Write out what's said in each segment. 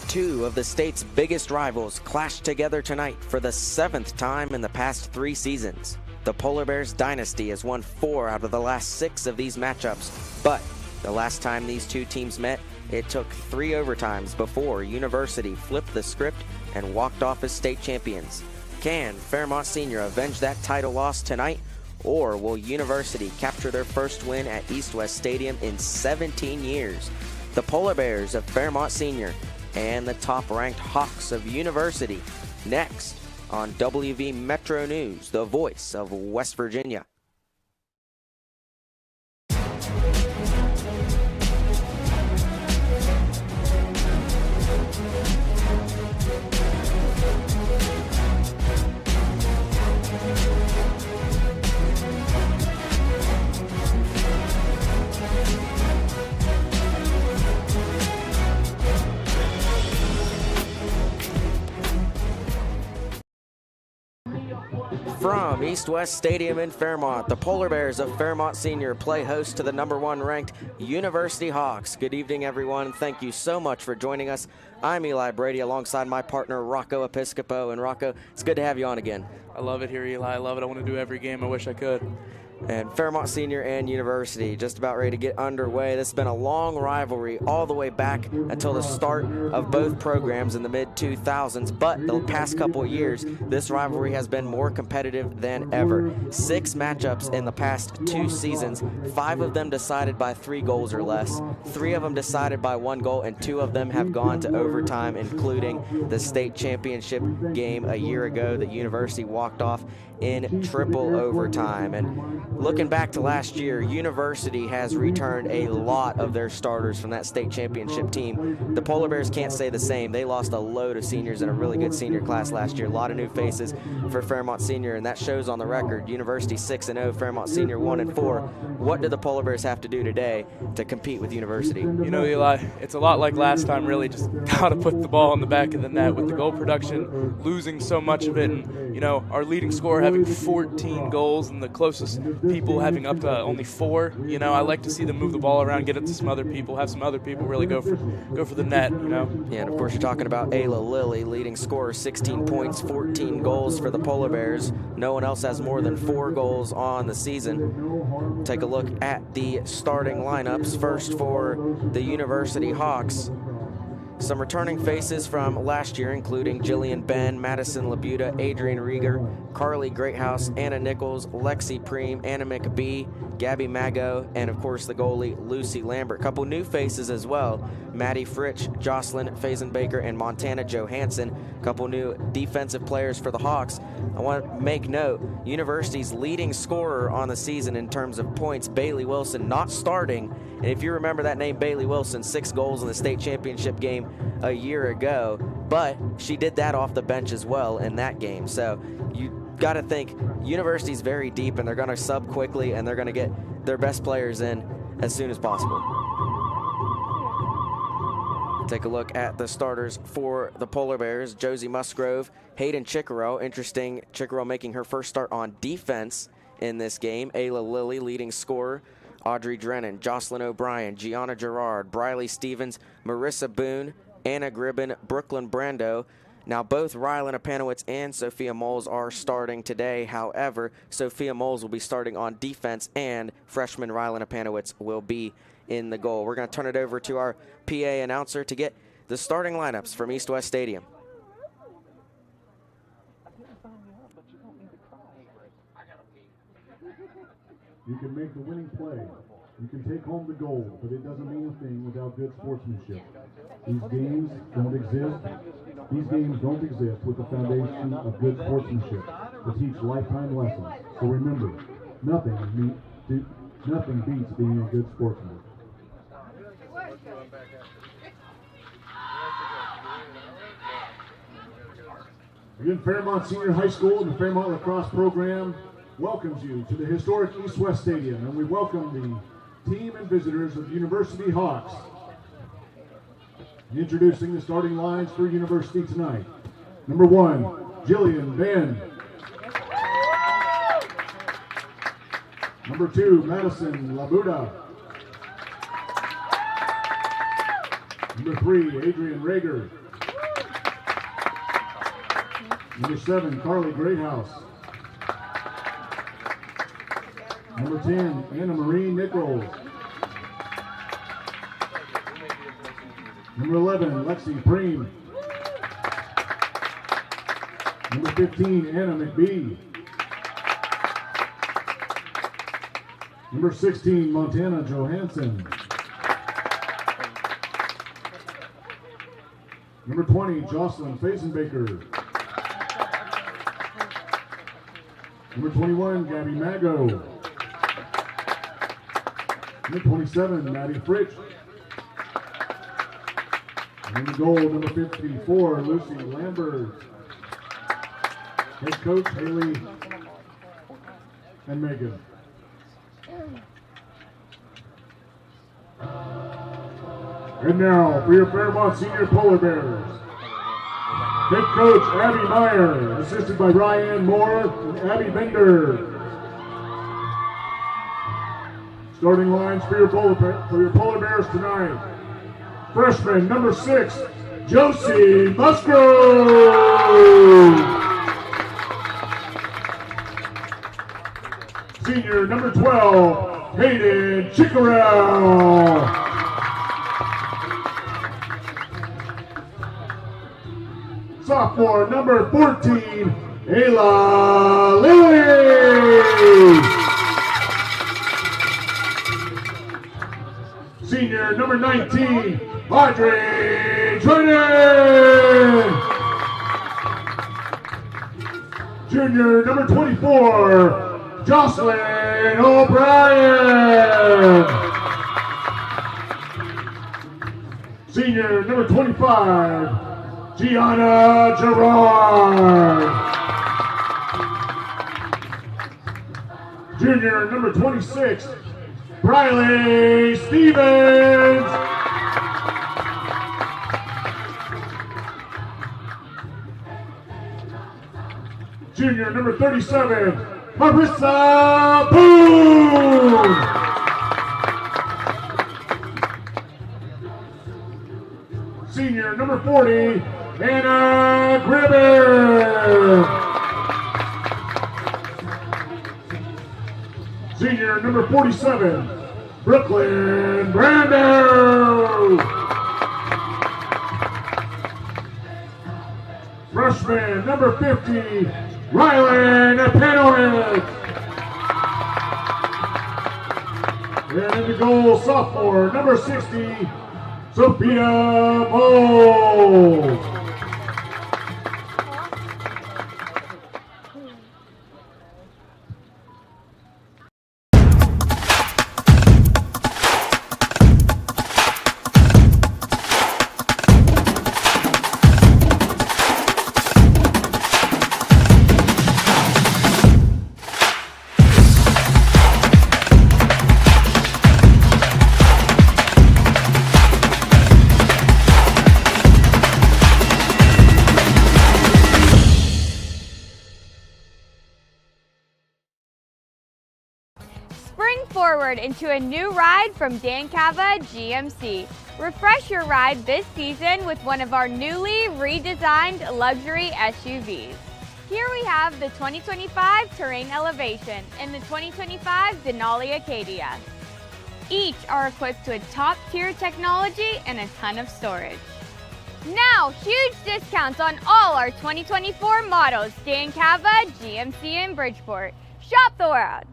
Two of the state's biggest rivals clashed together tonight for the 7th time in the past 3 seasons. The Polar Bears dynasty has won 4 out of the last 6 of these matchups, but the last time these two teams met, it took 3 overtimes before University flipped the script and walked off as state champions. Can Fairmont Senior avenge that title loss tonight, or will University capture their first win at East West Stadium in 17 years? The Polar Bears of Fairmont Senior and the top-ranked Hawks of University, next on WV Metro News, the voice of West Virginia. From East West Stadium in Fairmont, the Polar Bears of Fairmont Senior play host to the #1 ranked University Hawks. Good evening, everyone. Thank you so much for joining us. I'm Eli Brady alongside my partner Rocco Episcopo. And Rocco, it's good to have you on again. I love it here, Eli. I love it. I want to do every game. I wish I could. And Fairmont Senior and University just about ready to get underway. This has been a long rivalry all the way back until the start of both programs in the mid-2000s. But the past couple of years, this rivalry has been more competitive than ever. 6 matchups in the past 2 seasons, 5 of them decided by 3 goals or less, 3 of them decided by 1 goal, and 2 of them have gone to overtime, including the state championship game a year ago that University walked off in triple overtime. And looking back to last year, University has returned a lot of their starters from that state championship team. The Polar Bears can't say the same. They lost a load of seniors in a really good senior class last year. A lot of new faces for Fairmont Senior, and that shows on the record. University 6-0, Fairmont Senior 1-4. What do the Polar Bears have to do today to compete with University? You know, Eli, it's a lot like last time, really. Just got to put the ball in the back of the net with the goal production, losing so much of it. And, you know, our leading scorer having 14 goals and the closest people having up to only 4. You know, I like to see them move the ball around, get it to some other people, have some other people really go for the net, you know. Yeah, and of course you're talking about Ayla Lilly, leading scorer, 16 points, 14 goals for the Polar Bears. No one else has more than 4 goals on the season. Take a look at the starting lineups. First for the University Hawks. Some returning faces from last year, including Jillian Ben, Madison Labuda, Adrian Rieger, Carly Greathouse, Anna Nichols, Lexi Preem, Anna McBee, Gabby Mago, and of course the goalie Lucy Lambert. Couple new faces as well, Maddie Fritsch, Jocelyn Fazenbaker, and Montana Johansson. Couple new defensive players for the Hawks. I want to make note, University's leading scorer on the season in terms of points, Bailey Wilson, not starting. And if you remember that name, Bailey Wilson, 6 goals in the state championship game a year ago, but she did that off the bench as well in that game. So you got to think University's very deep, and they're going to sub quickly, and they're going to get their best players in as soon as possible. Take a look at the starters for the Polar Bears. Josie Musgrove, Hayden Chickerell. Interesting, Chickerell making her first start on defense in this game. Ayla Lilly, leading scorer. Audrey Drennan, Jocelyn O'Brien, Gianna Gerard, Briley Stevens, Marissa Boone, Anna Gribben, Brooklyn Brando. Now both Rylan Apanowitz and Sophia Moles are starting today. However, Sophia Moles will be starting on defense, and freshman Rylan Apanowitz will be in the goal. We're going to turn it over to our PA announcer to get the starting lineups from East West Stadium. You can make the winning play. You can take home the goal, but it doesn't mean a thing without good sportsmanship. These games don't exist with the foundation of good sportsmanship to teach lifetime lessons. So remember, nothing beats being a good sportsman. Again, Fairmont Senior High School and the Fairmont Lacrosse program welcomes you to the historic East West Stadium, and we welcome the team and visitors of University Hawks. Introducing the starting lines for University tonight. Number 1, Jillian Ben. Number 2, Madison Labuda. Number 3, Adrian Rager. Number 7, Carly Greathouse. Number 10, Anna Marie Nichols. Number 11, Lexi Preem. Number 15, Anna McBee. Number 16, Montana Johansson. Number 20, Jocelyn Fazenbaker. Number 21, Gabby Mago. Number 27, Maddie Fritsch. And in the goal, number 54, Lucy Lambert. Head coach, Haley and Megan. And now, for your Fairmont Senior Polar Bears, head coach Abby Meyer, assisted by Ryan Moore and Abby Bender. Starting lines for your Polar Bears tonight. Freshman number 6, Josie Musgrove. Senior number 12, Hayden Chickarell. Sophomore number 14, Ayla Lilly. Senior number 19, Audrey Jordan. Junior number 24, Jocelyn O'Brien. Senior number 25, Gianna Gerard. Junior number 26, Briley Stevens. Junior number 37, Marissa Boone. Senior number 40, Anna Gribben. Senior number 47, Brooklyn Brando. Freshman number 50, Rylan Panowitz. And in the goal, sophomore number 60, Sophia Moles. Spring forward into a new ride from Dan Cava GMC. Refresh your ride this season with one of our newly redesigned luxury SUVs. Here we have the 2025 Terrain Elevation and the 2025 Denali Acadia. Each are equipped with top-tier technology and a ton of storage. Now, huge discounts on all our 2024 models, Dan Cava GMC in Bridgeport. Shop the world!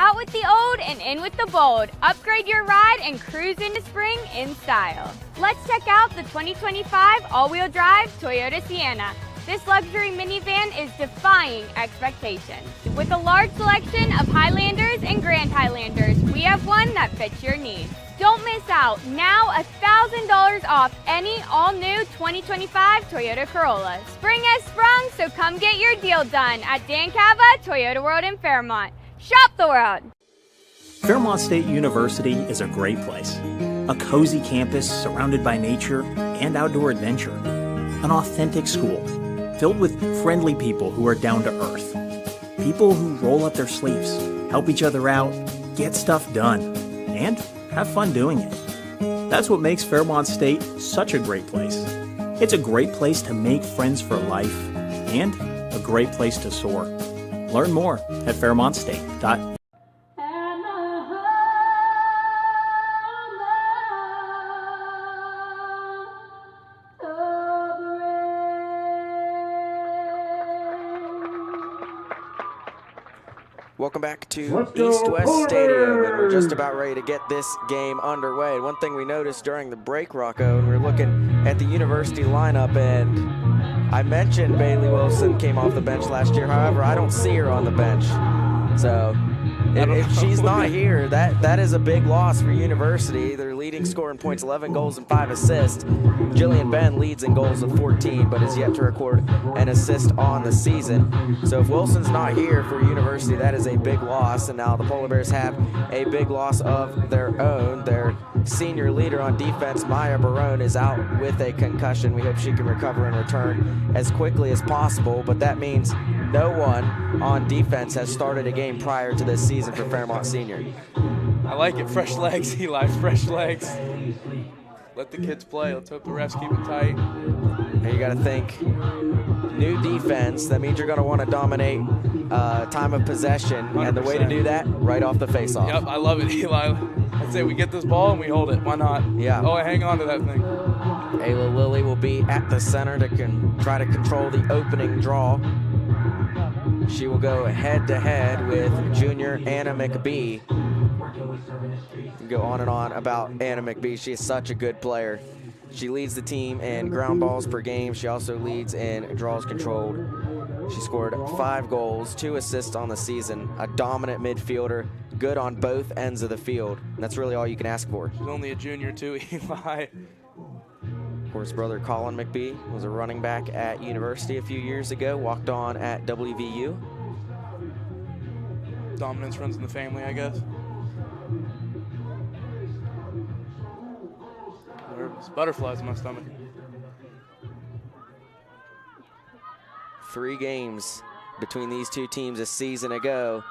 Out with the old and in with the bold. Upgrade your ride and cruise into spring in style. Let's check out the 2025 all-wheel drive Toyota Sienna. This luxury minivan is defying expectations. With a large selection of Highlanders and Grand Highlanders, we have one that fits your needs. Don't miss out. Now $1,000 off any all-new 2025 Toyota Corolla. Spring has sprung, so come get your deal done at Dan Cava Toyota World in Fairmont. Shop the world! Fairmont State University is a great place. A cozy campus surrounded by nature and outdoor adventure. An authentic school filled with friendly people who are down to earth. People who roll up their sleeves, help each other out, get stuff done, and have fun doing it. That's what makes Fairmont State such a great place. It's a great place to make friends for life, and a great place to soar. Learn more at fairmontstate.edu. Welcome back to East West Stadium, and we're just about ready to get this game underway. One thing we noticed during the break, Rocco, and we were looking at the university lineup, and I mentioned Bailey Wilson came off the bench last year. However, I don't see her on the bench. So if she's not here, that is a big loss for University. Their leading scorer in points, 11 goals and 5 assists. Jillian Ben leads in goals with 14, but is yet to record an assist on the season. So if Wilson's not here for University, that is a big loss. And now the Polar Bears have a big loss of their own. Their senior leader on defense, Maya Barone, is out with a concussion. We hope she can recover and return as quickly as possible, but that means no one on defense has started a game prior to this season for Fairmont Senior. I like it. Fresh legs, Eli. Fresh legs. Let the kids play. Let's hope the refs keep it tight. And you got to think, new defense. That means you're going to want to dominate time of possession. 100%. And the way to do that, right off the faceoff. Yep, I love it, Eli. I'd say we get this ball and we hold it. Why not? Yeah. Oh, I hang on to that thing. Ayla Lilly will be at the center to try to control the opening draw. She will go head-to-head with junior Anna McBee. You can go on and on about Anna McBee. She is such a good player. She leads the team in ground balls per game. She also leads in draws controlled. She scored 5 goals, 2 assists on the season, a dominant midfielder, good on both ends of the field. And that's really all you can ask for. She's only a junior too, Eli. Of course, brother Colin McBee was a running back at University a few years ago, walked on at WVU. Dominance runs in the family, I guess. Nervous. Butterflies in my stomach. 3 games between these two teams a season ago.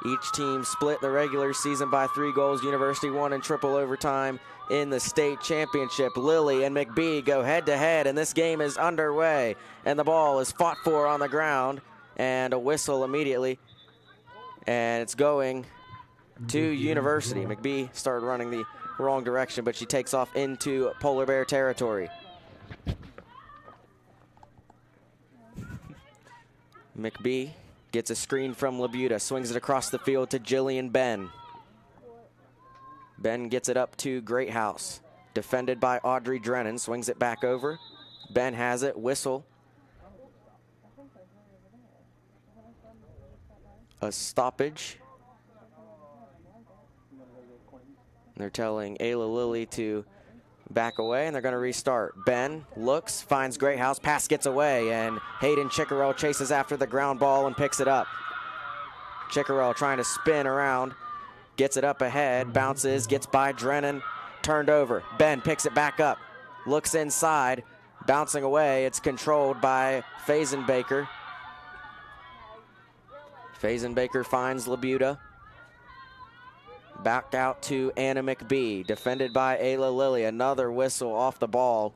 Each team split the regular season by 3 goals. University won in triple overtime in the state championship. Lilly and McBee go head-to-head, and this game is underway. And the ball is fought for on the ground, and a whistle immediately. And it's going to University. McBee started running the wrong direction, but she takes off into Polar Bear territory. McBee gets a screen from Labuda, swings it across the field to Jillian Ben. Ben gets it up to Greathouse, defended by Audrey Drennan, swings it back over. Ben has it, whistle. A stoppage. They're telling Ayla Lilly to back away, and they're going to restart. Ben looks, finds Greathouse, pass gets away, and Hayden Chickarell chases after the ground ball and picks it up. Chickarell trying to spin around, gets it up ahead, bounces, gets by Drennan, turned over. Ben picks it back up, looks inside, bouncing away. It's controlled by Fazenbaker. Fazenbaker finds Labuda. Back out to Anna McBee, defended by Ayla Lilly. Another whistle off the ball.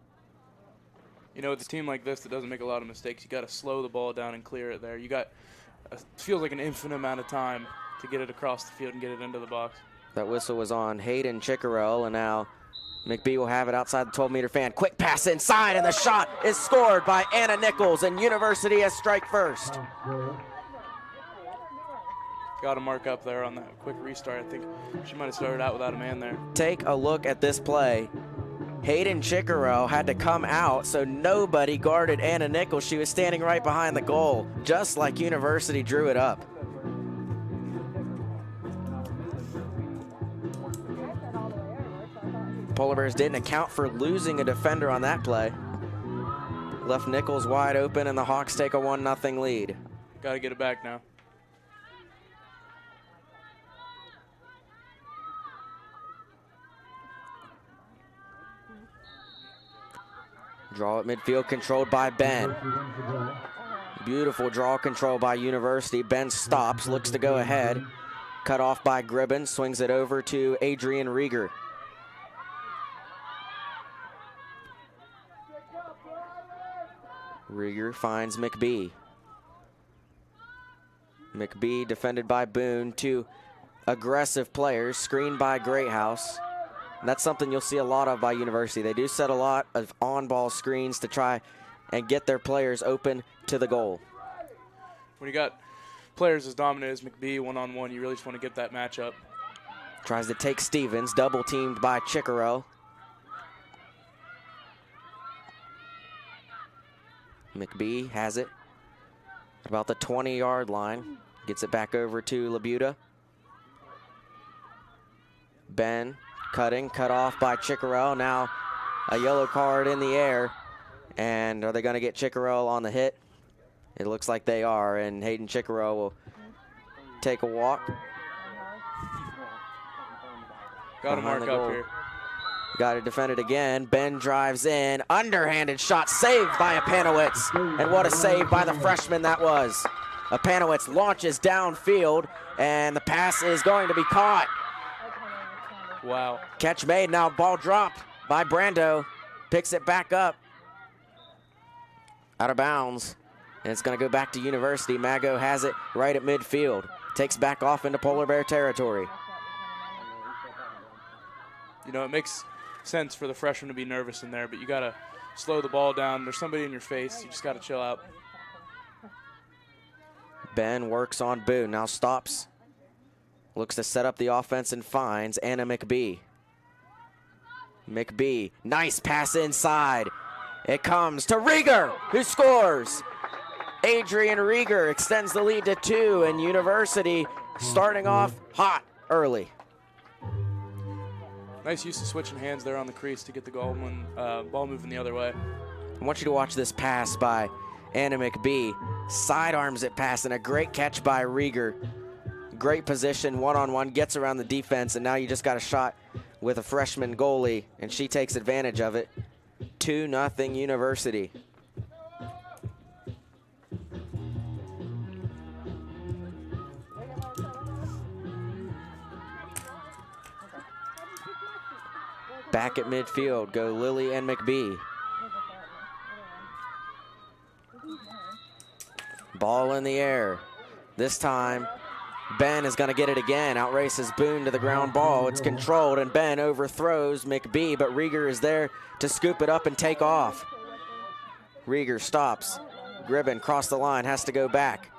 You know, with a team like this that doesn't make a lot of mistakes, you got to slow the ball down and clear it there. You got, feels like an infinite amount of time to get it across the field and get it into the box. That whistle was on Hayden Chickarell, and now McBee will have it outside the 12-meter fan. Quick pass inside, and the shot is scored by Anna Nichols, and University has strike first. Got to mark up there on that quick restart. I think she might have started out without a man there. Take a look at this play. Hayden Chickarell had to come out, so nobody guarded Anna Nichols. She was standing right behind the goal, just like University drew it up. Polar Bears didn't account for losing a defender on that play. Left Nichols wide open, and the Hawks take a 1-0 lead. Got to get it back now. Draw at midfield controlled by Ben. Beautiful draw control by University. Ben stops, looks to go ahead. Cut off by Gribben, swings it over to Adrian Rieger. Rieger finds McBee. McBee defended by Boone. Two aggressive players, screened by Greathouse. And that's something you'll see a lot of by University. They do set a lot of on-ball screens to try and get their players open to the goal. When you got players as dominant as McBee one-on-one, you really just want to get that matchup. Tries to take Stevens, double teamed by Chickarell. McBee has it about the 20-yard line. Gets it back over to Labuda. Ben cutting, cut off by Chickarell. Now a yellow card in the air. And are they going to get Chickarell on the hit? It looks like they are, and Hayden Chickarell will take a walk. Got to mark up here. Got to defend it again. Ben drives in. Underhanded shot saved by Apanowitz. And what a save by the freshman that was. Apanowitz launches downfield, and the pass is going to be caught. Wow. Catch made. Now ball dropped by Brando. Picks it back up. Out of bounds. And it's going to go back to University. Mago has it right at midfield. Takes back off into Polar Bear territory. You know, it makes sense for the freshman to be nervous in there, but you got to slow the ball down. There's somebody in your face. You just got to chill out. Ben works on Boone. Now stops. Looks to set up the offense and finds Anna McBee. McBee, nice pass inside. It comes to Rieger, who scores. Adrian Rieger extends the lead to 2, and University starting off hot early. Nice use of switching hands there on the crease to get the goal when ball moving the other way. I want you to watch this pass by Anna McBee. Sidearms it pass, and a great catch by Rieger. Great position, one-on-one, gets around the defense, and now you just got a shot with a freshman goalie, and she takes advantage of it. 2-0 University. Back at midfield go Lilly and McBee. Ball in the air. This time, Ben is going to get it again. Outraces Boone to the ground ball. It's controlled, and Ben overthrows McBee, but Rieger is there to scoop it up and take off. Rieger stops. Gribben crossed the line, has to go back.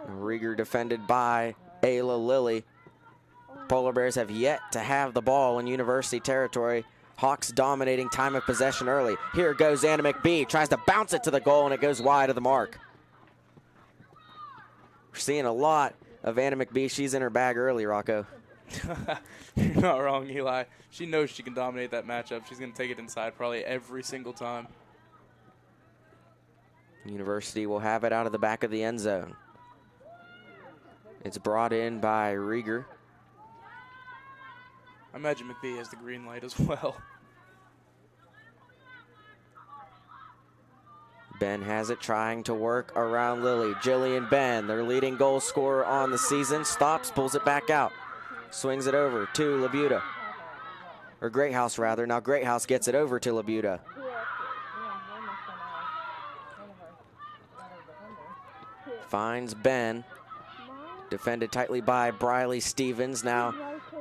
Rieger defended by Ayla Lilly. Polar Bears have yet to have the ball in University territory. Hawks dominating time of possession early. Here goes Anna McBee, tries to bounce it to the goal, and it goes wide of the mark. We're seeing a lot of Anna McBee. She's in her bag early, Rocco. You're not wrong, Eli. She knows she can dominate that matchup. She's going to take it inside probably every single time. University will have it out of the back of the end zone. It's brought in by Rieger. I imagine McBee has the green light as well. Ben has it, trying to work around Lilly. Jillian Ben, their leading goal scorer on the season, stops, pulls it back out. Swings it over to Labuda. Or Greathouse, rather. Now Greathouse gets it over to Labuda. Finds Ben. Defended tightly by Briley Stevens. Now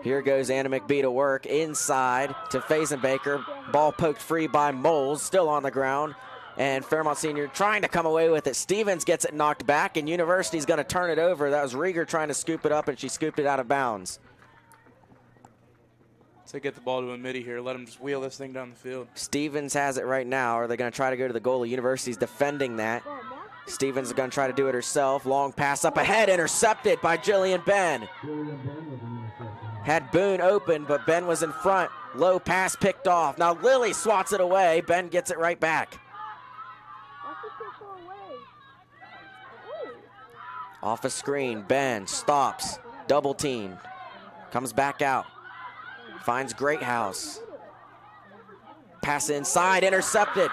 here goes Anna McBee to work inside to Fazenbaker. Ball poked free by Moles, still on the ground. And Fairmont Senior trying to come away with it. Stevens gets it knocked back, and University's going to turn it over. That was Rieger trying to scoop it up, and she scooped it out of bounds. So get the ball to a midi here. Let him just wheel this thing down the field. Stevens has it right now. Are they going to try to go to the goalie? University's defending that. Stevens is going to try to do it herself. Long pass up ahead, intercepted by Jillian Ben. Had Boone open, but Ben was in front. Low pass picked off. Now Lilly swats it away. Ben gets it right back. Off a screen, Ben stops, double teamed, comes back out, finds Greathouse. Pass inside, intercepted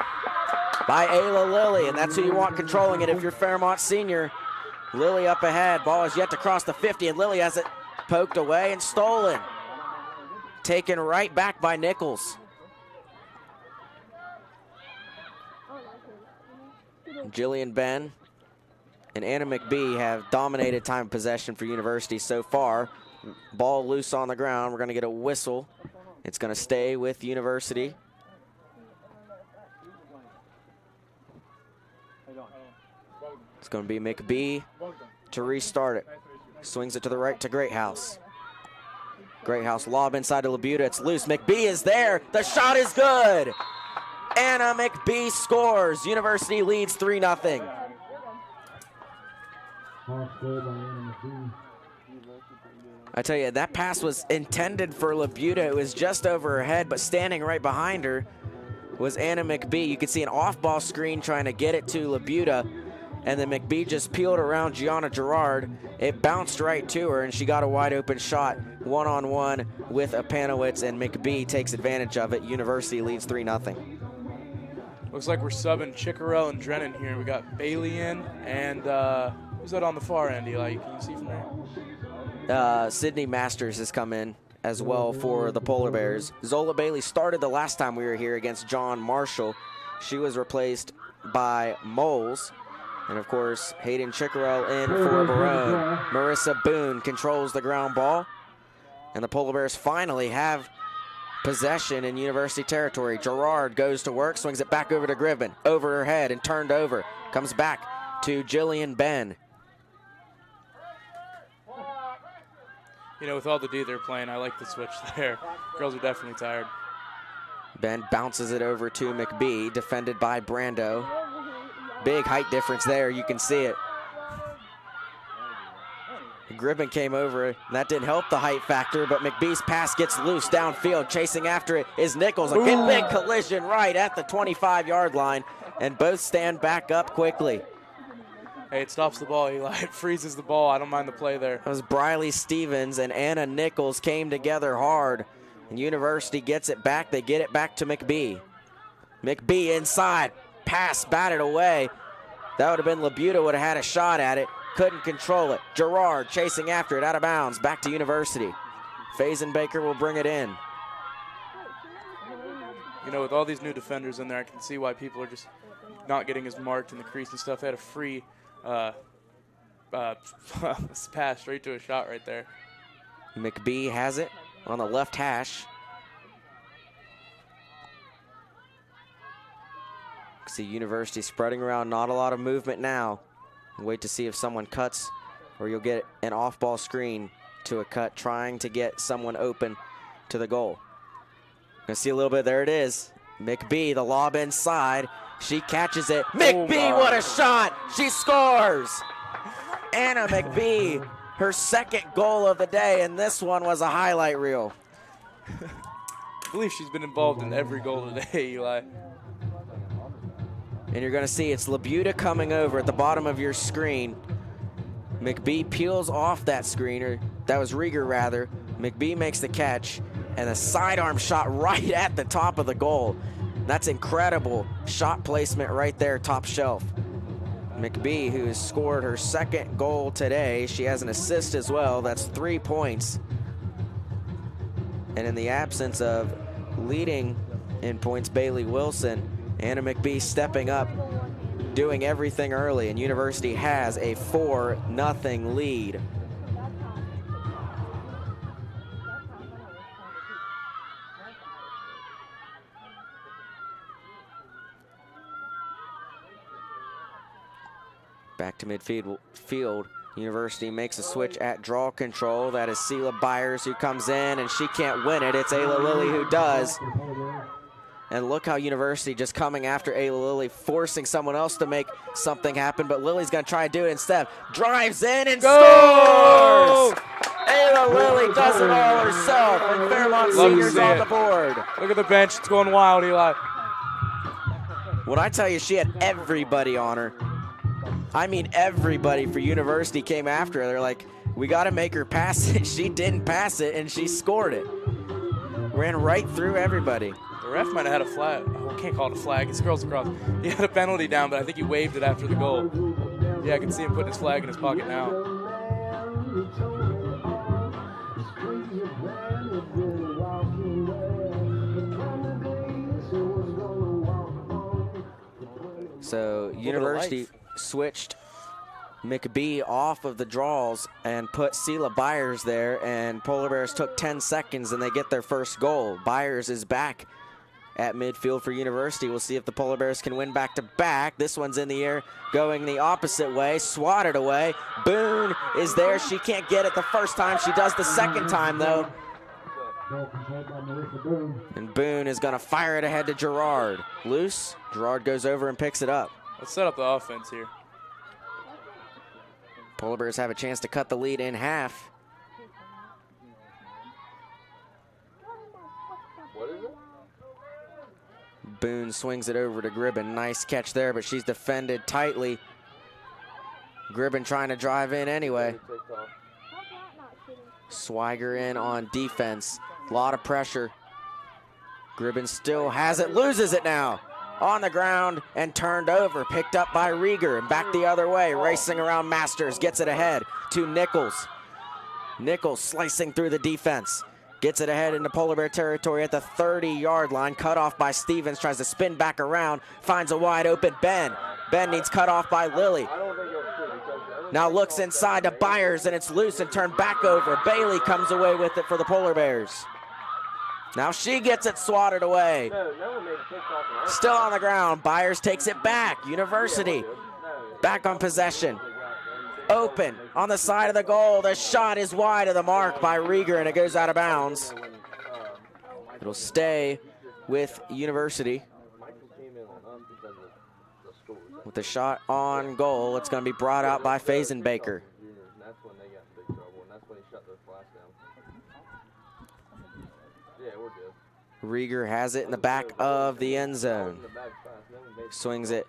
by Ayla Lilly, and that's who you want controlling it if you're Fairmont Senior. Lilly up ahead, ball is yet to cross the 50, and Lilly has it poked away and stolen. Taken right back by Nichols. Jillian Ben and Anna McBee have dominated time of possession for University so far. Ball loose on the ground. We're going to get a whistle. It's going to stay with University. It's going to be McBee to restart it. Swings it to the right to Greathouse. Greathouse lob inside to Labuda. It's loose. McBee is there. The shot is good. Anna McBee scores. University leads 3-0. I tell you, that pass was intended for Labuda. It was just over her head, but standing right behind her was Anna McBee. You could see an off-ball screen trying to get it to Labuda, and then McBee just peeled around Gianna Gerard. It bounced right to her, and she got a wide-open shot one-on-one with Apanowitz, and McBee takes advantage of it. University leads 3-0. Looks like we're subbing Chickarell and Drennan here. We got Bailey in, and who's that on the far end, Eli? Can you see from there? Sydney Masters has come in as well for the Polar Bears. Zola Bailey started the last time we were here against John Marshall. She was replaced by Moles. And of course, Hayden Chickarell in for Barone. Marissa Boone controls the ground ball. And the Polar Bears finally have possession in University territory. Gerard goes to work, swings it back over to Gribben. Over her head and turned over. Comes back to Jillian Ben. You know, with all the D they're playing, I like the switch there. Girls are definitely tired. Ben bounces it over to McBee, defended by Brando. Big height difference there, you can see it. Gribben came over, and that didn't help the height factor, but McBee's pass gets loose downfield. Chasing after it is Nichols. A big collision right at the 25-yard line, and both stand back up quickly. Hey, it stops the ball, Eli. It freezes the ball. I don't mind the play there. That was Briley Stevens and Anna Nichols came together hard. And University gets it back. They get it back to McBee. McBee inside. Pass batted away. That would have been Labuda would have had a shot at it. Couldn't control it. Gerard chasing after it out of bounds. Back to University. Fazenbaker will bring it in. You know, with all these new defenders in there, I can see why people are just not getting as marked in the crease and stuff. They had a free pass straight to a shot right there. McBee has it on the left hash. See University spreading around, not a lot of movement now. Wait to see if someone cuts, or you'll get an off-ball screen to a cut, trying to get someone open to the goal. Gonna see a little bit, there it is. McBee, the lob inside. She catches it. McBee, what a shot! She scores! Anna McBee, her second goal of the day, and this one was a highlight reel. I believe she's been involved in every goal today, Eli. And you're going to see it's Labuda coming over at the bottom of your screen. McBee peels off that screener. That was Rieger, rather. McBee makes the catch, and a sidearm shot right at the top of the goal. That's incredible shot placement right there, top shelf. McBee, who has scored her second goal today. She has an assist as well. That's 3 points. And in the absence of leading in points Bailey Wilson, Anna McBee stepping up, doing everything early, and University has a 4-0 lead. Back to midfield. University makes a switch at draw control. That is Sela Byers who comes in, and she can't win it. It's Ayla Lilly who does. And look how University just coming after Ayla Lilly, forcing someone else to make something happen, but Lily's going to try to do it instead. Drives in and scores! Ayla Lilly does it all herself, and Fairmont Senior's on the board. Look at the bench. It's going wild, Eli. When I tell you she had everybody on her, I mean everybody for University came after her. They're like, we got to make her pass it. She didn't pass it, and she scored it. Ran right through everybody. The ref might have had a flag. Oh, I can't call it a flag. It's girls across. He had a penalty down, but I think he waved it after the goal. Yeah, I can see him putting his flag in his pocket now. So University switched McBee off of the draws and put Sela Byers there, and Polar Bears took 10 seconds and they get their first goal. Byers is back at midfield for University. We'll see if the Polar Bears can win back-to-back. This one's in the air, going the opposite way, swatted away. Boone is there. She can't get it the first time. She does the second time, though. And Boone is going to fire it ahead to Gerard. Loose. Gerard goes over and picks it up. Let's set up the offense here. Polar Bears have a chance to cut the lead in half. Boone swings it over to Gribben. Nice catch there, but she's defended tightly. Gribben trying to drive in anyway. Swiger in on defense. A lot of pressure. Gribben still has it, loses it now. On the ground and turned over, picked up by Rieger and back the other way, racing around Masters, gets it ahead to Nichols. Nichols slicing through the defense, gets it ahead into Polar Bear territory at the 30-yard line, cut off by Stevens, tries to spin back around, finds a wide open Ben. Ben needs cut off by Lilly. Now looks inside to Byers and it's loose and turned back over. Bailey comes away with it for the Polar Bears. Now she gets it swatted away. Still on the ground. Byers takes it back. University back on possession. Open on the side of the goal. The shot is wide of the mark by Rieger and it goes out of bounds. It'll stay with University. With the shot on goal, it's going to be brought out by Fazenbaker. Rieger has it in the back of the end zone. Swings it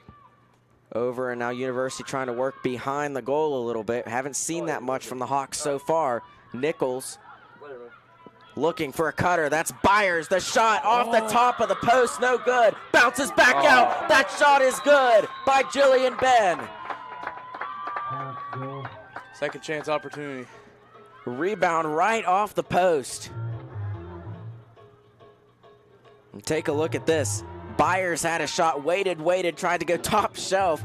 over, and now University trying to work behind the goal a little bit. Haven't seen that much from the Hawks so far. Nichols looking for a cutter. That's Byers. The shot off the top of the post, no good. Bounces back out. That shot is good by Jillian Ben. Second chance opportunity. Rebound right off the post. And take a look at this. Byers had a shot, waited, tried to go top shelf.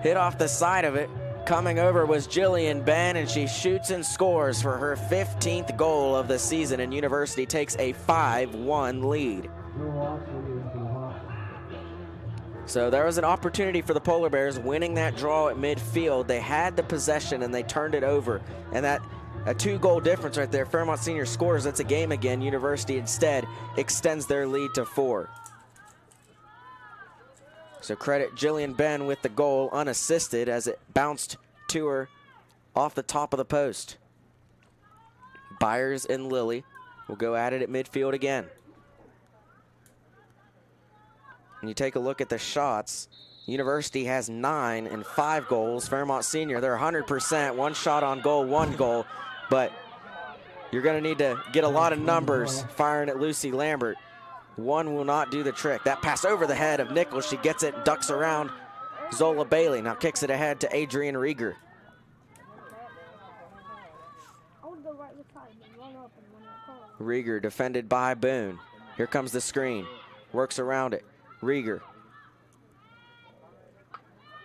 Hit off the side of it. Coming over was Jillian Ben, and she shoots and scores for her 15th goal of the season, and University takes a 5-1 lead. So there was an opportunity for the Polar Bears winning that draw at midfield. They had the possession, and they turned it over. And that a 2-goal difference right there. Fairmont Senior scores, that's a game again. University instead extends their lead to 4. So credit Jillian Ben with the goal unassisted as it bounced to her off the top of the post. Byers and Lilly will go at it at midfield again. And you take a look at the shots. University has 9 and 5 goals. Fairmont Senior, they're 100%, 1 shot on goal, 1 goal. But you're going to need to get a lot of numbers firing at Lucy Lambert. 1 will not do the trick. That pass over the head of Nichols. She gets it, ducks around Zola Bailey. Now kicks it ahead to Adrian Rieger. Rieger defended by Boone. Here comes the screen. Works around it. Rieger.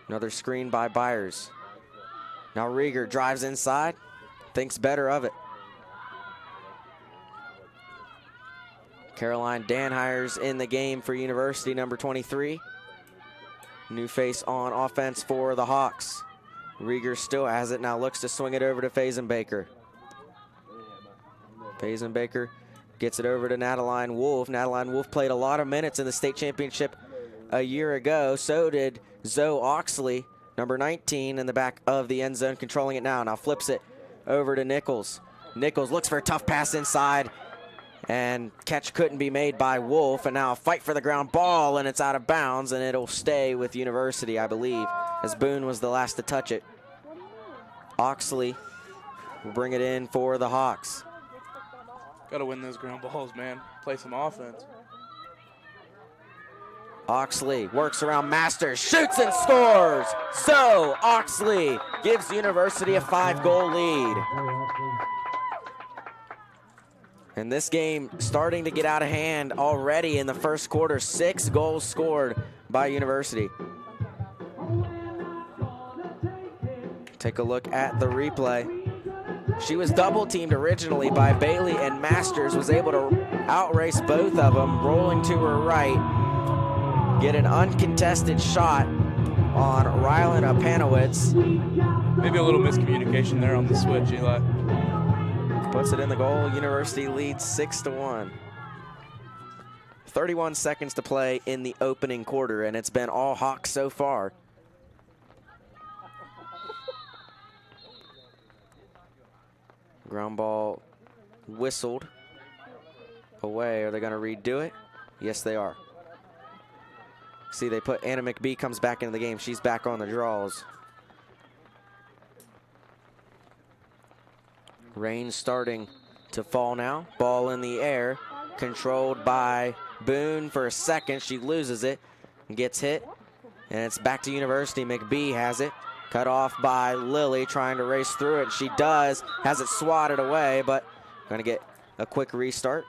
Another screen by Byers. Now Rieger drives inside. Thinks better of it. Caroline Danhires in the game for University, number 23. New face on offense for the Hawks. Rieger still has it, now looks to swing it over to Fazenbaker. Fazenbaker gets it over to Nataline Wolf. Nataline Wolf played a lot of minutes in the state championship a year ago. So did Zoe Oxley, number 19, in the back of the end zone, controlling it now. Now flips it over to Nichols. Nichols looks for a tough pass inside, and catch couldn't be made by Wolf, and now a fight for the ground ball, and it's out of bounds, and it'll stay with University, I believe, as Boone was the last to touch it. Oxley will bring it in for the Hawks. Got to win those ground balls, man. Play some offense. Oxley works around Masters, shoots and scores. So Oxley gives University a 5-goal lead. And this game starting to get out of hand already in the first quarter. 6 goals scored by University. Take a look at the replay. She was double teamed originally by Bailey, and Masters was able to outrace both of them, rolling to her right, get an uncontested shot on Rylan Apanowitz. Maybe a little miscommunication there on the switch, Eli. Puts it in the goal. University leads 6-1. 31 seconds to play in the opening quarter, and it's been all Hawks so far. Ground ball whistled away. Are they going to redo it? Yes, they are. See, they put Anna McBee comes back into the game. She's back on the draws. Rain starting to fall now. Ball in the air, controlled by Boone for a second. She loses it and gets hit, and it's back to University. McBee has it. Cut off by Lily, trying to race through it. She does, has it swatted away, but going to get a quick restart.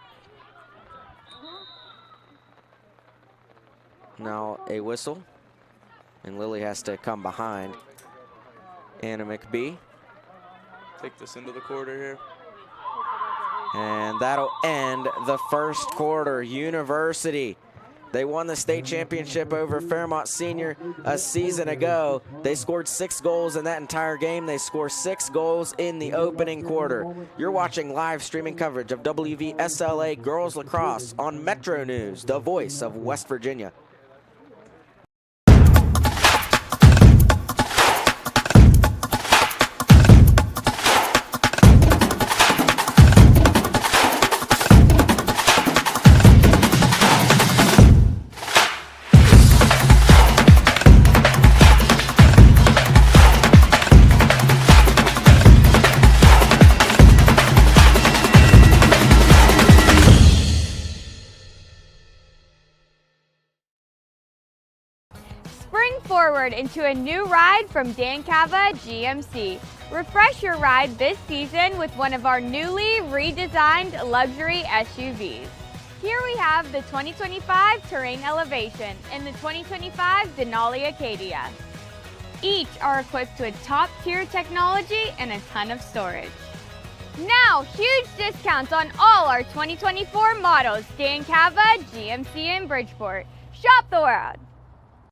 Now a whistle, and Lily has to come behind Anna McBee. Take this into the quarter here. And that'll end the first quarter. University, they won the state championship over Fairmont Senior a season ago. They scored 6 goals in that entire game. They scored 6 goals in the opening quarter. You're watching live streaming coverage of WVSLA Girls Lacrosse on Metro News, the voice of West Virginia. Spring forward into a new ride from Dancava GMC. Refresh your ride this season with one of our newly redesigned luxury SUVs. Here we have the 2025 Terrain Elevation and the 2025 Denali Acadia. Each are equipped with top-tier technology and a ton of storage. Now, huge discounts on all our 2024 models, Dancava GMC in Bridgeport. Shop the world.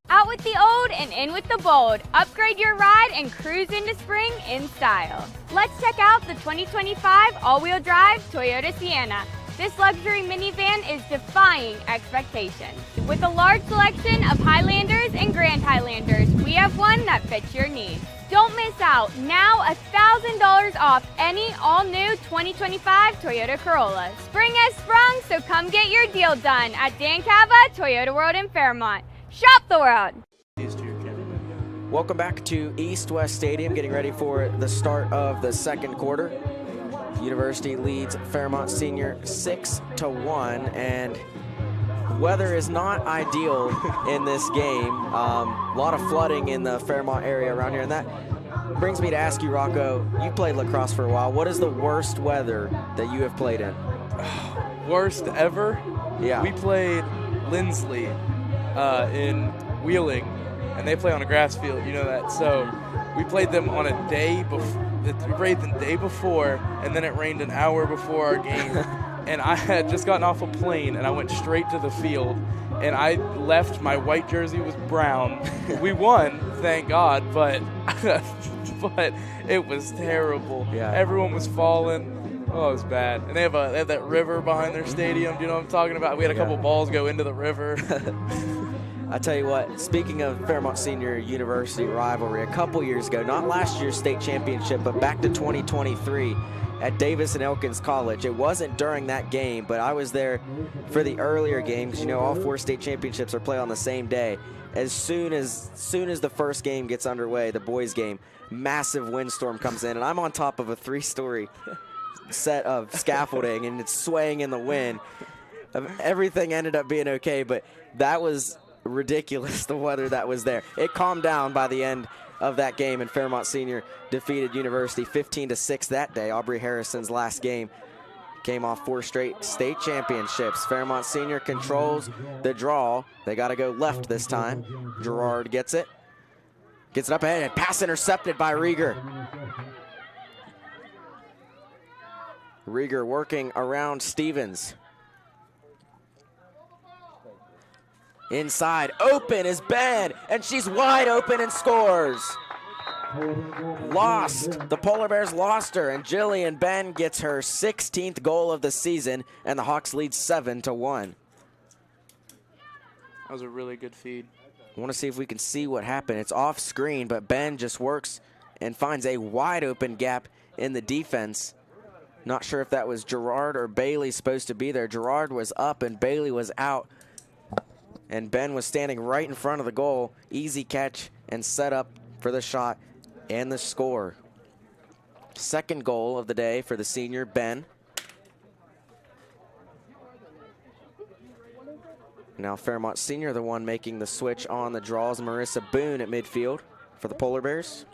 Out with the old and in with the bold. Upgrade your ride and cruise into spring in style. Let's check out the 2025 all-wheel drive Toyota Sienna. This luxury minivan is defying expectations. With a large selection of Highlanders and Grand Highlanders, we have one that fits your needs. Don't miss out. Now $1,000 off any all-new 2025 Toyota Corolla. Spring has sprung, so come get your deal done at Dancava Toyota World in Fairmont. Shop the world. Welcome back to East West Stadium, getting ready for the start of the second quarter. University leads Fairmont Senior 6-1, and weather is not ideal in this game. A lot of flooding in the Fairmont area around here, and that brings me to ask you, Rocco, you played lacrosse for a while. What is the worst weather that you have played in? Worst ever? Yeah. We played Lindsley in Wheeling, and they play on a grass field, you know that. So we played them on a day before. It rained the day before, and then it rained an hour before our game. And I had just gotten off a plane, and I went straight to the field, and I left. My white jersey was brown. We won, thank God, but but it was terrible. Yeah. Everyone was falling. Oh, it was bad. And they have that river behind their stadium. Do you know what I'm talking about? We had a couple balls go into the river. I tell you what, speaking of Fairmont Senior University rivalry, a couple years ago, not last year's state championship, but back to 2023 at Davis and Elkins College. It wasn't during that game, but I was there for the earlier games. You know, all 4 state championships are played on the same day. As soon as the first game gets underway, the boys game, massive windstorm comes in, and I'm on top of a 3-story set of scaffolding, and it's swaying in the wind. Everything ended up being okay, but that was ridiculous, the weather that was there. It calmed down by the end of that game, and Fairmont Senior defeated University 15-6 that day. Aubrey Harrison's last game came off 4 straight state championships. Fairmont Senior controls the draw. They got to go left this time. Gerard gets it. Gets it up ahead and pass intercepted by Rieger. Rieger working around Stevens. Inside, open is Ben, and she's wide open and scores. Lost. The Polar Bears lost her, and Jillian Ben gets her 16th goal of the season, and the Hawks lead 7-1. That was a really good feed. I want to see if we can see what happened. It's off screen, but Ben just works and finds a wide open gap in the defense. Not sure if that was Gerard or Bailey supposed to be there. Gerard was up and Bailey was out. And Ben was standing right in front of the goal. Easy catch and set up for the shot and the score. Second goal of the day for the senior, Ben. Now Fairmont Senior, the one making the switch on the draws. Marissa Boone at midfield for the Polar Bears.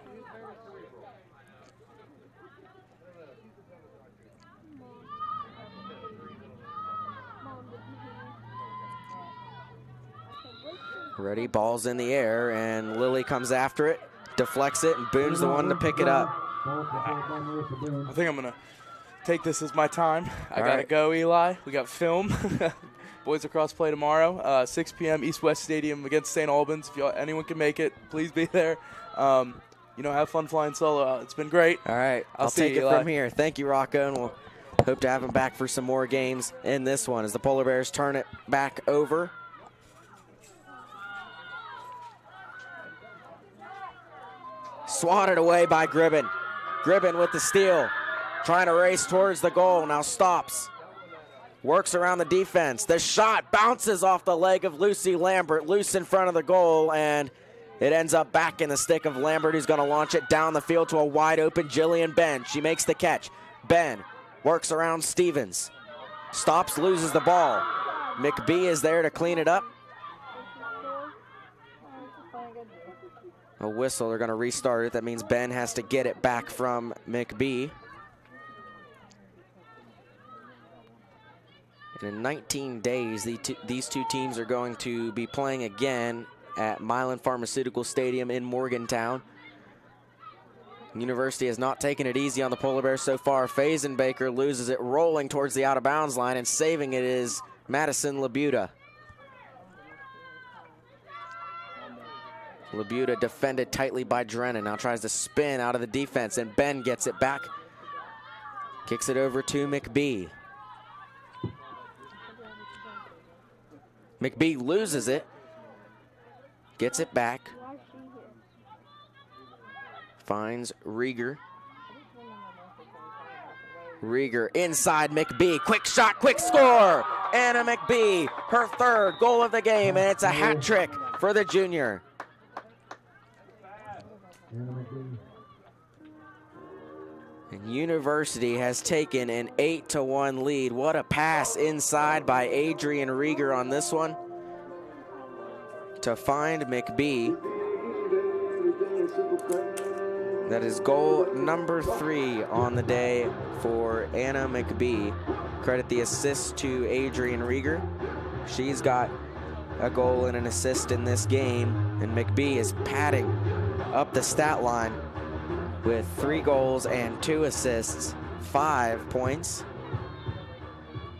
Ready, ball's in the air, and Lily comes after it, deflects it, and Boone's the one to pick it up. I think I'm going to take this as my time. I got to go, Eli. We got film. Boys Lacrosse play tomorrow, 6 p.m. East-West Stadium against St. Albans. If anyone can make it, please be there. Have fun flying solo. It's been great. All right, I'll take it from here. Thank you, Rocco, and we'll hope to have him back for some more games in this one as the Polar Bears turn it back over. Swatted away by Gribben. Gribben with the steal, trying to race towards the goal, now stops. Works around the defense. The shot bounces off the leg of Lucy Lambert, loose in front of the goal, and it ends up back in the stick of Lambert, who's going to launch it down the field to a wide open Jillian Ben. She makes the catch. Ben works around Stevens. Stops, loses the ball. McBee is there to clean it up. A whistle, they're going to restart it. That means Ben has to get it back from McBee. And in 19 days, these two teams are going to be playing again at Milan Pharmaceutical Stadium in Morgantown. University has not taken it easy on the Polar Bears so far. Fazenbaker loses it, rolling towards the out-of-bounds line, and saving it is Madison Labuda. Labuda defended tightly by Drennan. Now tries to spin out of the defense, and Ben gets it back. Kicks it over to McBee. McBee loses it. Gets it back. Finds Rieger. Rieger inside McBee. Quick shot, quick score. Anna McBee, her third goal of the game, and it's a hat trick for the junior. And University has taken an 8-1 lead. What a pass inside by Adrian Rieger on this one to find McBee. That is goal number 3 on the day for Anna McBee. Credit the assist to Adrian Rieger. She's got a goal and an assist in this game, and McBee is padding up the stat line with 3 goals and 2 assists, 5 points.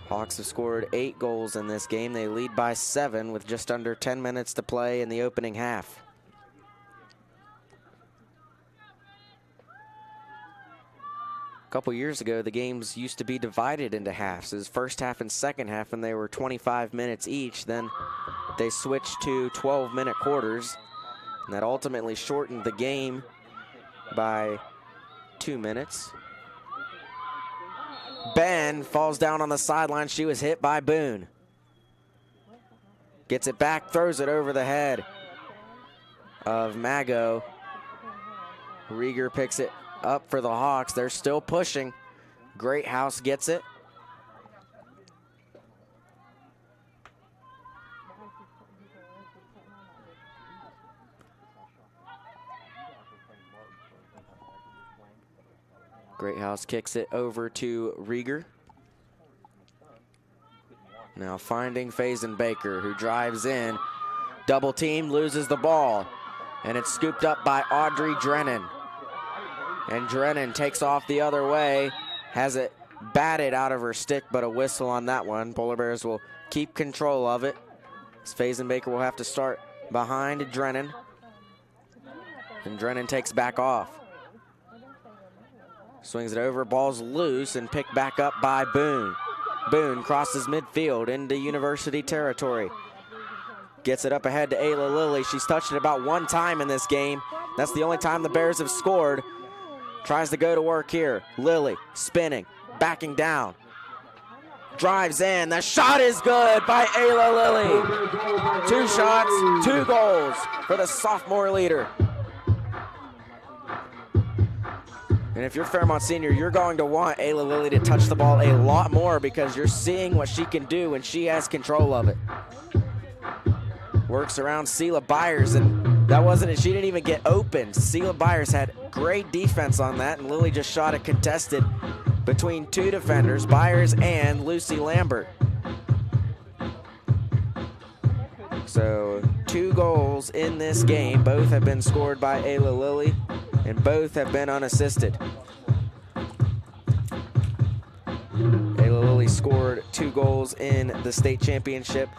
Hawks have scored 8 goals in this game. They lead by 7 with just under 10 minutes to play in the opening half. A couple years ago, the games used to be divided into halves. It was first half and second half, and they were 25 minutes each. Then they switched to 12-minute quarters, and that ultimately shortened the game by 2 minutes. Ben falls down on the sideline. She was hit by Boone. Gets it back, throws it over the head of Mago. Rieger picks it up for the Hawks. They're still pushing. Greathouse gets it. Greathouse kicks it over to Rieger. Now finding Fazenbaker, who drives in. Double team, loses the ball. And it's scooped up by Audrey Drennan. And Drennan takes off the other way, has it batted out of her stick, but a whistle on that one. Polar Bears will keep control of it. Fazenbaker will have to start behind Drennan. And Drennan takes back off. Swings it over, ball's loose and picked back up by Boone. Boone crosses midfield into University territory. Gets it up ahead to Ayla Lilly. She's touched it about one time in this game. That's the only time the Bears have scored. Tries to go to work here. Lilly spinning, backing down. Drives in, the shot is good by Ayla Lilly. 2 shots, 2 goals for the sophomore leader. And if you're Fairmont Senior, you're going to want Ayla Lilly to touch the ball a lot more because you're seeing what she can do when she has control of it. Works around Sela Byers, and that wasn't it. She didn't even get open. Sela Byers had great defense on that, and Lilly just shot it contested between 2 defenders, Byers and Lucy Lambert. So 2 goals in this game. Both have been scored by Ayla Lilly, and both have been unassisted. Ayla Lilly scored 2 goals in the state championship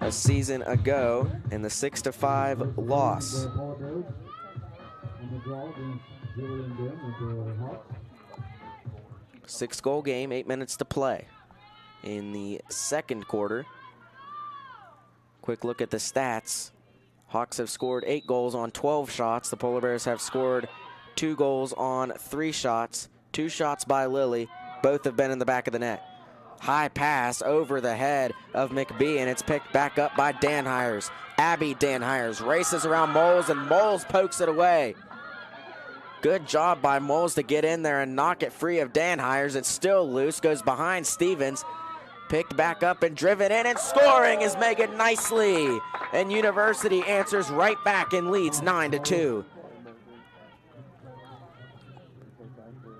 a season ago in the 6-5 loss. 6-goal game, 8 minutes to play in the second quarter. Quick look at the stats. Hawks have scored 8 goals on 12 shots. The Polar Bears have scored 2 goals on 3 shots. 2 shots by Lilly. Both have been in the back of the net. High pass over the head of McBee, and it's picked back up by Danhires. Abby Danhires races around Moles, and Moles pokes it away. Good job by Moles to get in there and knock it free of Danhires. It's still loose, goes behind Stevens. Picked back up and driven in, and scoring is Megan Nicely. And University answers right back and leads 9-2.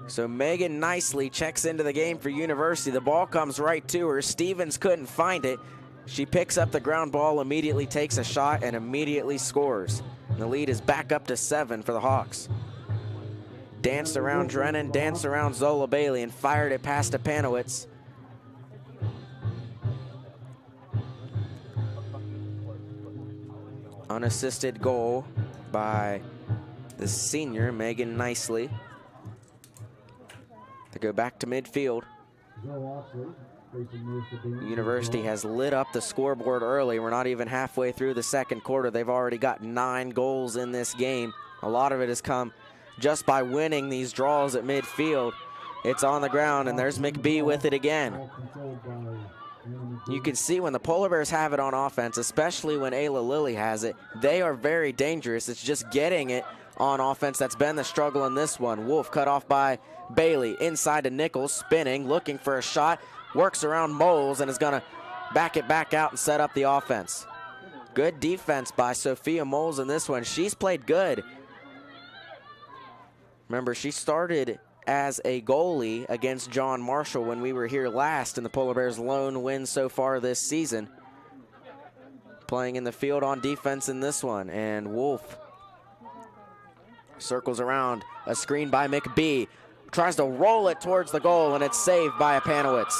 So Megan Nicely checks into the game for University. The ball comes right to her. Stevens couldn't find it. She picks up the ground ball, immediately takes a shot, and immediately scores. And the lead is back up to 7 for the Hawks. Danced around Drennan, danced around Zola Bailey, and fired it past Apanowitz. Unassisted goal by the senior, Megan Nicely. To go back to midfield. University has lit up the scoreboard early. We're not even halfway through the second quarter. They've already got 9 goals in this game. A lot of it has come just by winning these draws at midfield. It's on the ground, and there's McBee with it again. You can see when the Polar Bears have it on offense, especially when Ayla Lilly has it, they are very dangerous. It's just getting it on offense that's been the struggle in this one. Wolf cut off by Bailey, inside to Nichols, spinning, looking for a shot, works around Moles and is gonna back it back out and set up the offense. Good defense by Sophia Moles in this one. She's played good. Remember, she started as a goalie against John Marshall when we were here last in the Polar Bears' lone win so far this season. Playing in the field on defense in this one, and Wolf circles around, a screen by McBee, tries to roll it towards the goal, and it's saved by Apanowitz.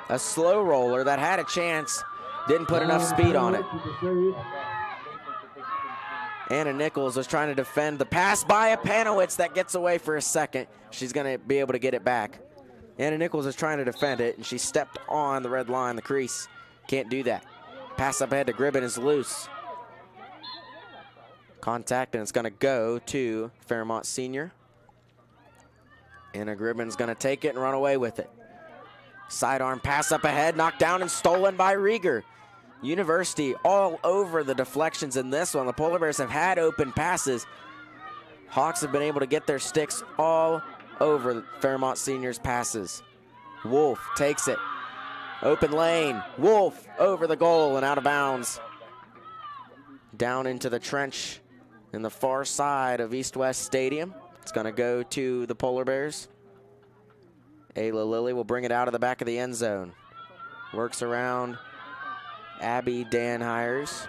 A slow roller that had a chance, didn't put enough speed on it. Anna Nichols was trying to defend the pass by Apanowitz that gets away for a second. She's gonna be able to get it back. Anna Nichols is trying to defend it, and she stepped on the red line, the crease. Can't do that. Pass up ahead to Gribben is loose. Contact, and it's gonna go to Fairmont Senior. Anna Gribben's gonna take it and run away with it. Sidearm pass up ahead, knocked down and stolen by Rieger. University all over the deflections in this one. The Polar Bears have had open passes. Hawks have been able to get their sticks all over Fairmont Senior's passes. Wolf takes it. Open lane. Wolf over the goal and out of bounds. Down into the trench in the far side of East West Stadium. It's going to go to the Polar Bears. Ayla Lilly will bring it out of the back of the end zone. Works around Abby Danhires.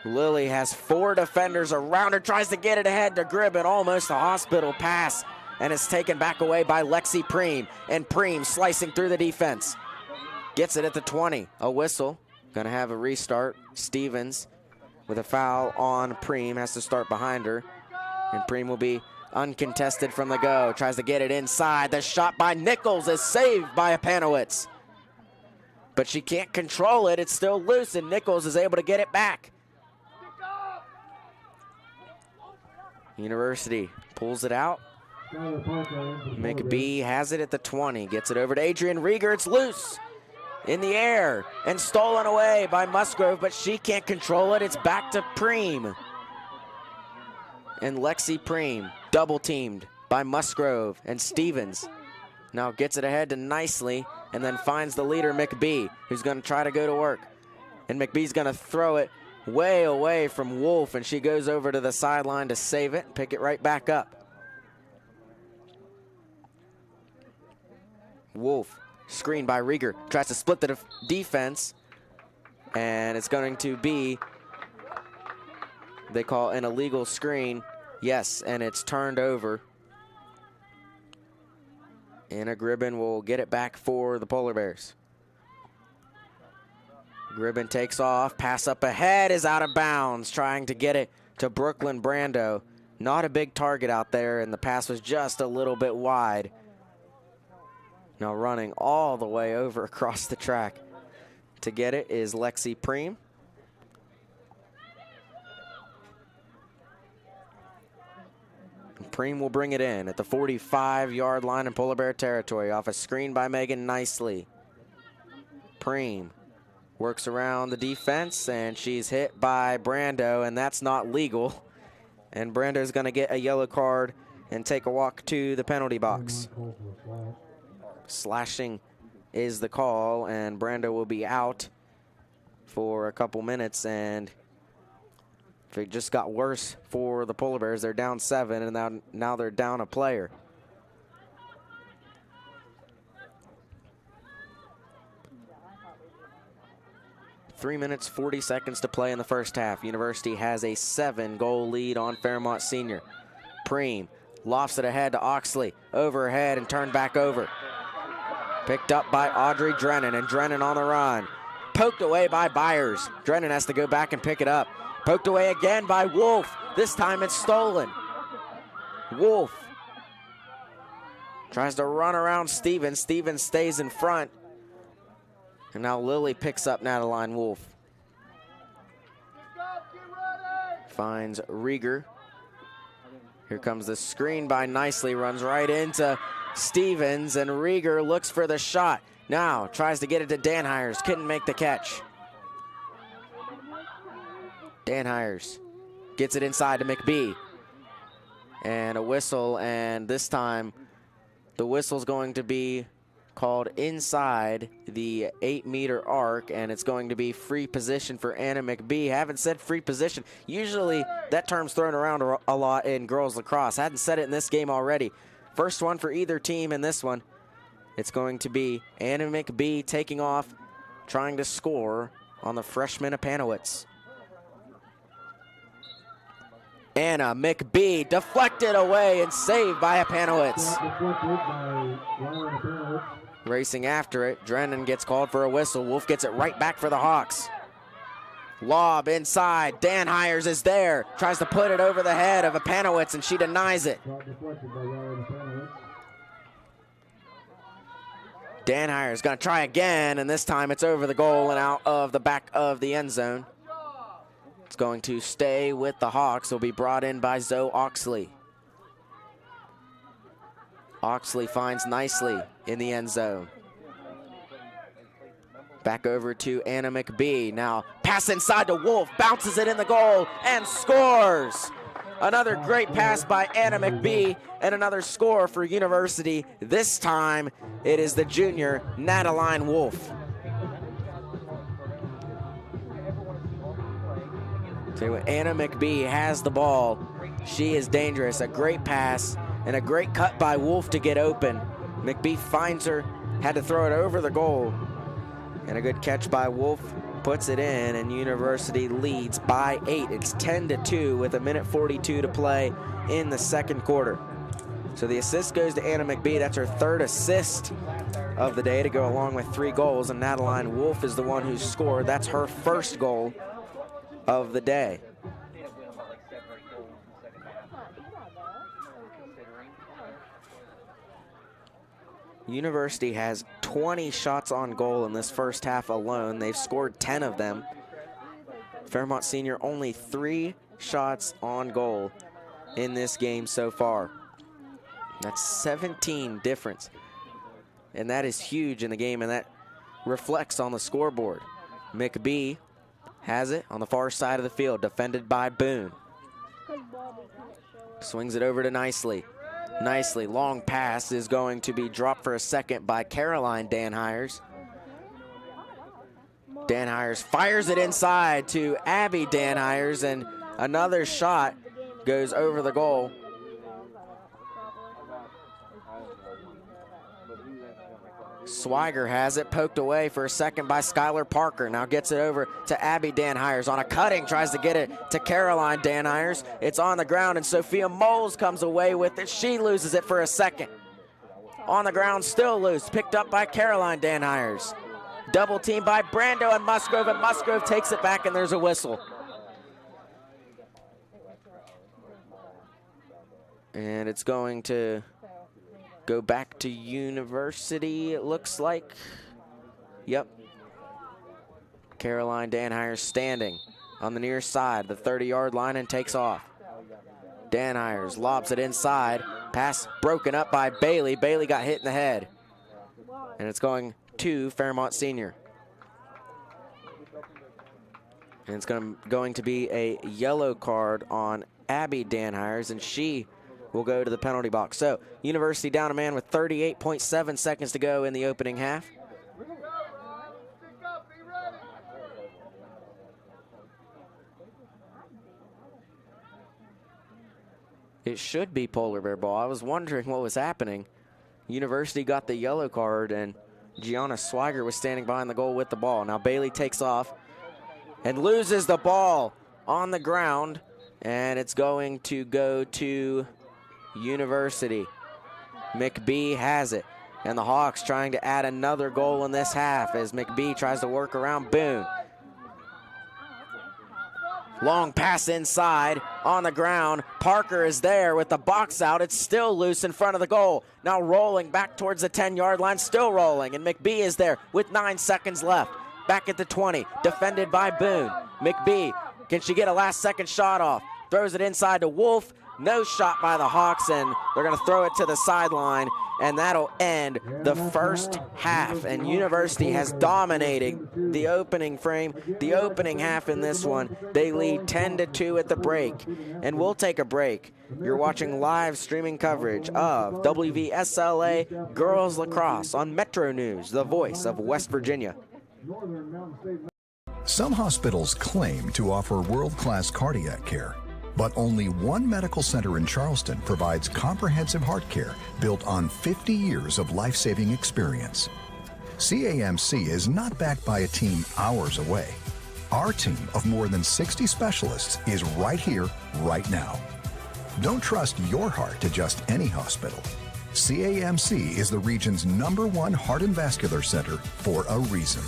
Lilly has 4 defenders around her, tries to get it ahead to Gribben, almost a hospital pass, and it's taken back away by Lexi Preem, and Preem slicing through the defense. Gets it at the 20, a whistle. Gonna have a restart. Stevens with a foul on Preem, has to start behind her, and Preem will be uncontested from the go. Tries to get it inside. The shot by Nichols is saved by Apanowitz, but she can't control it. It's still loose, and Nichols is able to get it back. University pulls it out. McBee has it at the 20. Gets it over to Adrian Rieger. It's loose in the air and stolen away by Musgrove, but she can't control it. It's back to Preem. And Lexi Preem double teamed by Musgrove, and Stevens now gets it ahead to Nicely and then finds the leader, McBee, who's going to try to go to work. And McBee's going to throw it way away from Wolf, and she goes over to the sideline to save it, pick it right back up. Wolf, screened by Rieger, tries to split the defense, and it's going to be, they call an illegal screen. Yes, and it's turned over. Anna Gribben will get it back for the Polar Bears. Gribben takes off, pass up ahead is out of bounds, trying to get it to Brooklyn Brando. Not a big target out there, and the pass was just a little bit wide. Now running all the way over across the track to get it is Lexi Preem. Preem will bring it in at the 45-yard line in Polar Bear territory off a screen by Megan Nicely. Preem works around the defense, and she's hit by Brando, and that's not legal. And Brando's going to get a yellow card and take a walk to the penalty box. Slashing is the call, and Brando will be out for a couple minutes, and it just got worse for the Polar Bears. They're down 7, and now they're down a player. Three minutes, 40 seconds to play in the first half. University has a 7-goal lead on Fairmont Senior. Preem lofts it ahead to Oxley, overhead and turned back over. Picked up by Audrey Drennan, and Drennan on the run. Poked away by Byers. Drennan has to go back and pick it up. Poked away again by Wolf. This time it's stolen. Wolf tries to run around Stevens. Stevens stays in front. And now Lilly picks up Nataline Wolf. Finds Rieger. Here comes the screen by Nicely. Runs right into Stevens, and Rieger looks for the shot. Now tries to get it to Danhires. Couldn't make the catch. Danhires gets it inside to McBee. And a whistle, and this time the whistle's going to be called inside the 8-meter arc, and it's going to be free position for Anna McBee. Haven't said free position. Usually that term's thrown around a lot in girls lacrosse. Hadn't said it in this game already. First one for either team in this one. It's going to be Anna McBee taking off, trying to score on the freshman Apanowitz. Anna McBee deflected away and saved by Apanowitz. Racing after it, Drennan gets called for a whistle. Wolf gets it right back for the Hawks. Lob inside, Danhires is there. Tries to put it over the head of Apanowitz, and she denies it. Danhires gonna try again, and this time it's over the goal and out of the back of the end zone. It's going to stay with the Hawks. It'll be brought in by Zoe Oxley. Oxley finds Nicely in the end zone. Back over to Anna McBee. Now pass inside to Wolf, bounces it in the goal and scores. Another great pass by Anna McBee and another score for University. This time it is the junior Nataline Wolf. So Anna McBee has the ball. She is dangerous. A great pass and a great cut by Wolf to get open. McBee finds her, had to throw it over the goal. And a good catch by Wolf puts it in, and University leads by 8. It's 10-2 with 1:42 to play in the second quarter. So the assist goes to Anna McBee. That's her 3rd assist of the day to go along with 3 goals, and Natalie Wolf is the one who scored. That's her 1st goal of the day. University has 20 shots on goal in this first half alone. They've scored 10 of them. Fairmont Senior only 3 shots on goal in this game so far. That's 17 difference. And that is huge in the game, and that reflects on the scoreboard. McBee has it on the far side of the field, defended by Boone. Swings it over to Nicely. Long pass is going to be dropped for a second by Caroline Danhires. Danhires fires it inside to Abby Danhires, and another shot goes over the goal. Swiger has it, poked away for a second by Skylar Parker. Now gets it over to Abby Danhires on a cutting, tries to get it to Caroline Danhires. It's on the ground, and Sophia Moles comes away with it. She loses it for a second. On the ground, still loose, picked up by Caroline Danhires. Double team by Brando and Musgrove takes it back, and there's a whistle. And it's going to go back to University, it looks like. Yep. Caroline Danhires standing on the near side, the 30-yard line, and takes off. Danhires lobs it inside. Pass broken up by Bailey. Bailey got hit in the head. And it's going to Fairmont Senior. And it's going to be a yellow card on Abby Danhires, and she will go to the penalty box. So University down a man with 38.7 seconds to go in the opening half. It should be polar bear ball. I was wondering what was happening. University got the yellow card, and Gianna Swiger was standing behind the goal with the ball. Now Bailey takes off and loses the ball on the ground, and it's going to go to University. McBee has it, and the Hawks trying to add another goal in this half as McBee tries to work around Boone. Long pass inside, on the ground. Parker is there with the box out. It's still loose in front of the goal. Now rolling back towards the 10-yard line, still rolling, and McBee is there with 9 seconds left. Back at the 20, defended by Boone. McBee, can she get a last-second shot off? Throws it inside to Wolf. No shot by the Hawks, and they're going to throw it to the sideline, and that'll end the first half. And University has dominated the opening frame, the opening half in this one. They lead 10-2 at the break, and we'll take a break. You're watching live streaming coverage of WVSLA Girls Lacrosse on Metro News, the voice of West Virginia. Some hospitals claim to offer world-class cardiac care. But only one medical center in Charleston provides comprehensive heart care built on 50 years of life-saving experience. CAMC is not backed by a team hours away. Our team of more than 60 specialists is right here, right now. Don't trust your heart to just any hospital. CAMC is the region's #1 heart and vascular center for a reason.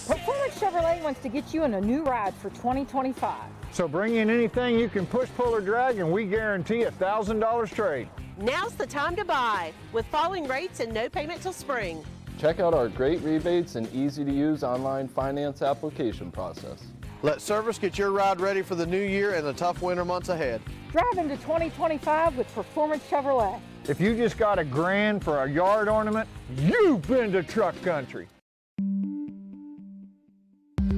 Performance Chevrolet wants to get you in a new ride for 2025. So bring in anything you can push, pull, or drag, and we guarantee $1,000 trade. Now's the time to buy, with falling rates and no payment till spring. Check out our great rebates and easy-to-use online finance application process. Let service get your ride ready for the new year and the tough winter months ahead. Drive into 2025 with Performance Chevrolet. If you just got $1,000 for a yard ornament, you've been to truck country.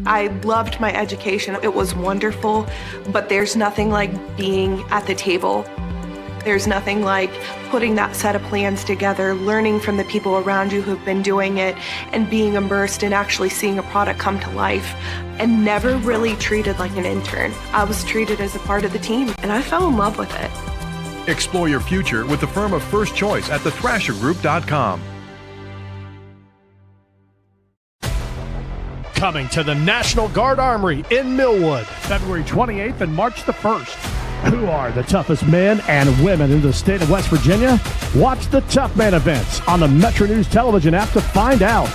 I loved my education. It was wonderful, but there's nothing like being at the table. There's nothing like putting that set of plans together, learning from the people around you who've been doing it, and being immersed in actually seeing a product come to life, and never really treated like an intern. I was treated as a part of the team, and I fell in love with it. Explore your future with the firm of first choice at thethrashergroup.com. coming to the National Guard Armory in Millwood, February 28th and March the 1st. Who are the toughest men and women in the state of West Virginia? Watch the Tough Man events on the Metro News television app to find out.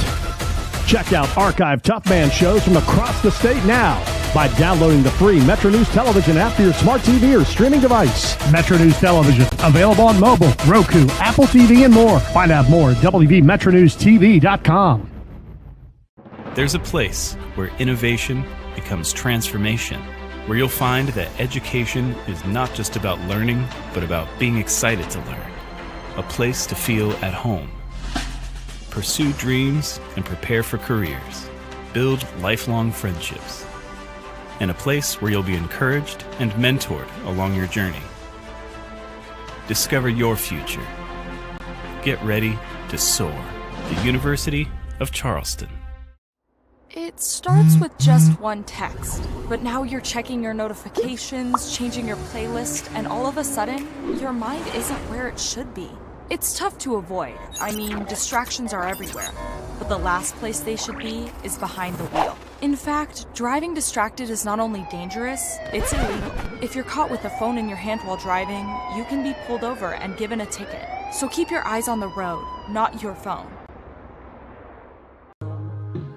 Check out archived Tough Man shows from across the state now by downloading the free Metro News television app for your smart TV or streaming device. Metro News Television, available on mobile, Roku, Apple TV, and more. Find out more at WVMetroNewsTV.com. There's a place where innovation becomes transformation, where you'll find that education is not just about learning, but about being excited to learn. A place to feel at home. Pursue dreams and prepare for careers. Build lifelong friendships. And a place where you'll be encouraged and mentored along your journey. Discover your future. Get ready to soar. The University of Charleston. It starts with just one text, but now you're checking your notifications, changing your playlist, and all of a sudden, your mind isn't where it should be. It's tough to avoid. I mean, distractions are everywhere, but the last place they should be is behind the wheel. In fact, driving distracted is not only dangerous, it's illegal. If you're caught with a phone in your hand while driving, you can be pulled over and given a ticket. So keep your eyes on the road, not your phone.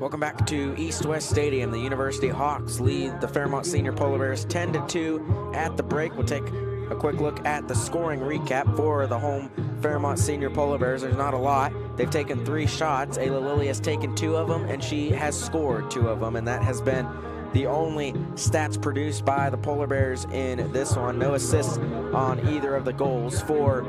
Welcome back to East West Stadium. The University Hawks lead the Fairmont Senior Polar Bears 10-2 at the break. We'll take a quick look at the scoring recap for the home Fairmont Senior Polar Bears. There's not a lot. They've taken 3 shots. Ayla Lilly has taken 2 of them, and she has scored 2 of them, and that has been the only stats produced by the Polar Bears in this one. No assists on either of the goals for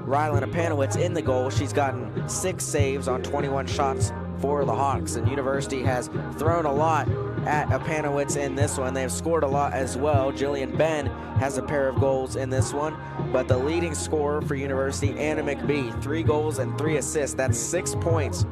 Rylan Apanowitz in the goal. She's gotten 6 saves on 21 shots for the Hawks, and University has thrown a lot at Apanowitz in this one. They have scored a lot as well. Jillian Ben has a pair of goals in this one, but the leading scorer for University, Anna McBee, 3 goals and 3 assists. That's 6 points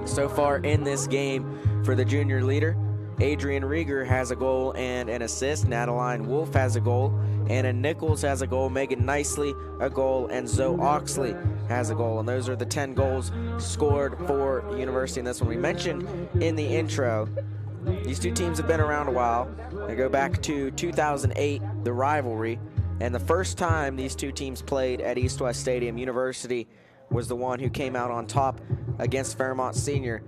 so far in this game for the junior leader. Adrian Rieger has a goal and an assist. Nataline Wolf has a goal. Anna Nichols has a goal. Megan Nicely a goal. And Zoe Oxley has a goal. And those are the 10 goals scored for University in this one. We mentioned in the intro, these two teams have been around a while. They go back to 2008, the rivalry. And the first time these two teams played at East West Stadium, University was the one who came out on top against Fairmont Senior.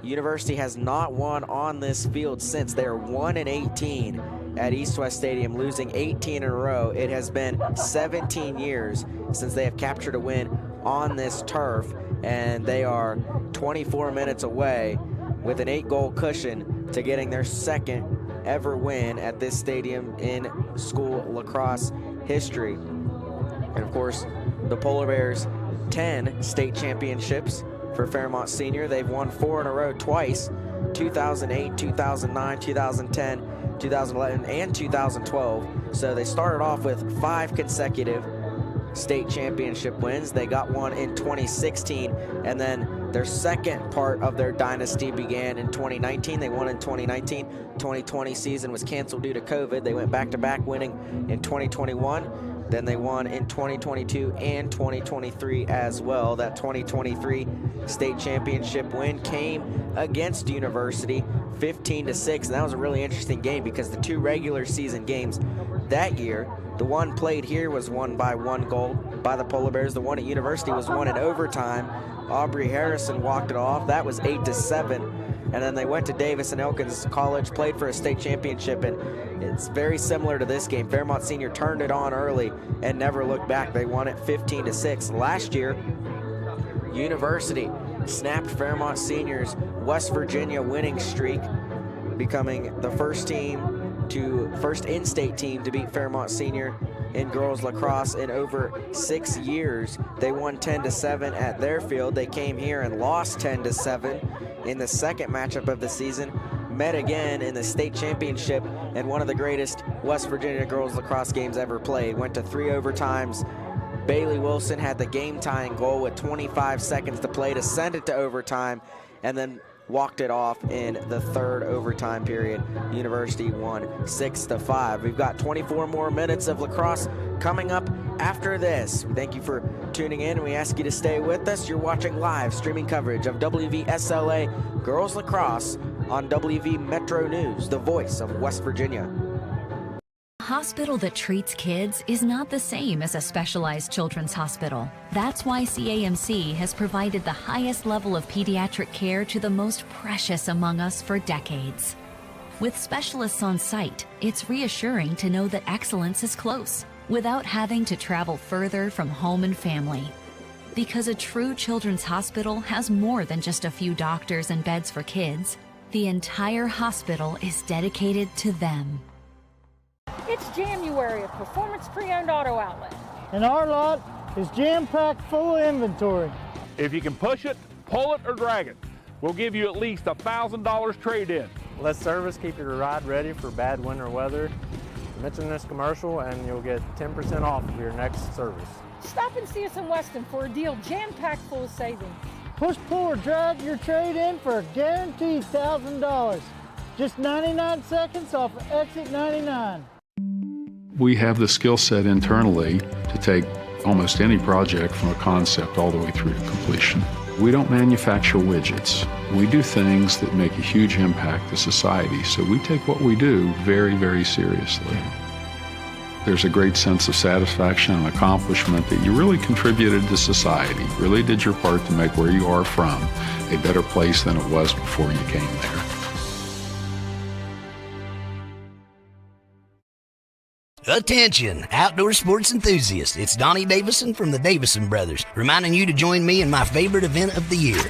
University has not won on this field since. They're 1-18 at East West Stadium, losing 18 in a row. It has been 17 years since they have captured a win on this turf, and they are 24 minutes away with an 8-goal cushion to getting their second ever win at this stadium in school lacrosse history. And of course, the Polar Bears, 10 state championships for Fairmont Senior. They've won 4 in a row twice, 2008, 2009, 2010, 2011, and 2012. So they started off with 5 consecutive state championship wins. They got one in 2016, and then their second part of their dynasty began in 2019. They won in 2019. 2020 season was canceled due to COVID. They went back-to-back winning in 2021. Then they won in 2022 and 2023 as well. That 2023 state championship win came against University 15-6, and that was a really interesting game because the 2 regular season games that year, the one played here was won by 1 goal by the Polar Bears. The one at University was won in overtime. Aubrey Harrison walked it off. That was 8-7. And then they went to Davis and Elkins College, played for a state championship, and it's very similar to this game. Fairmont Senior turned it on early and never looked back. They won it 15-6. Last year, University snapped Fairmont Senior's West Virginia winning streak, becoming the first in-state team to beat Fairmont Senior in girls lacrosse in over 6 years. They won 10-7 at their field. They came here and lost 10-7 in the second matchup of the season, met again in the state championship, and one of the greatest West Virginia girls lacrosse games ever played. Went to 3 overtimes. Bailey Wilson had the game-tying goal with 25 seconds to play to send it to overtime, and then walked it off in the 3rd overtime period. University won 6-5. We've got 24 more minutes of lacrosse coming up after this. We thank you for tuning in, and we ask you to stay with us. You're watching live streaming coverage of WVSLA Girls Lacrosse on WV Metro News, the voice of West Virginia. A hospital that treats kids is not the same as a specialized children's hospital. That's why CAMC has provided the highest level of pediatric care to the most precious among us for decades. With specialists on site, it's reassuring to know that excellence is close, without having to travel further from home and family. Because a true children's hospital has more than just a few doctors and beds for kids. The entire hospital is dedicated to them. It's January at Performance Pre-Owned Auto Outlet. And our lot is jam-packed full of inventory. If you can push it, pull it, or drag it, we'll give you at least $1,000 trade-in. Let service keep your ride ready for bad winter weather. Mention this commercial and you'll get 10% off of your next service. Stop and see us in Weston for a deal jam-packed full of savings. Push, pull, or drag your trade-in for a guaranteed $1,000. Just 99 seconds off of exit 99. We have the skill set internally to take almost any project from a concept all the way through to completion. We don't manufacture widgets. We do things that make a huge impact to society, so we take what we do very, very seriously. There's a great sense of satisfaction and accomplishment that you really contributed to society, really did your part to make where you are from a better place than it was before you came there. Attention, outdoor sports enthusiasts. It's Donnie Davison from the Davison Brothers, reminding you to join me in my favorite event of the year.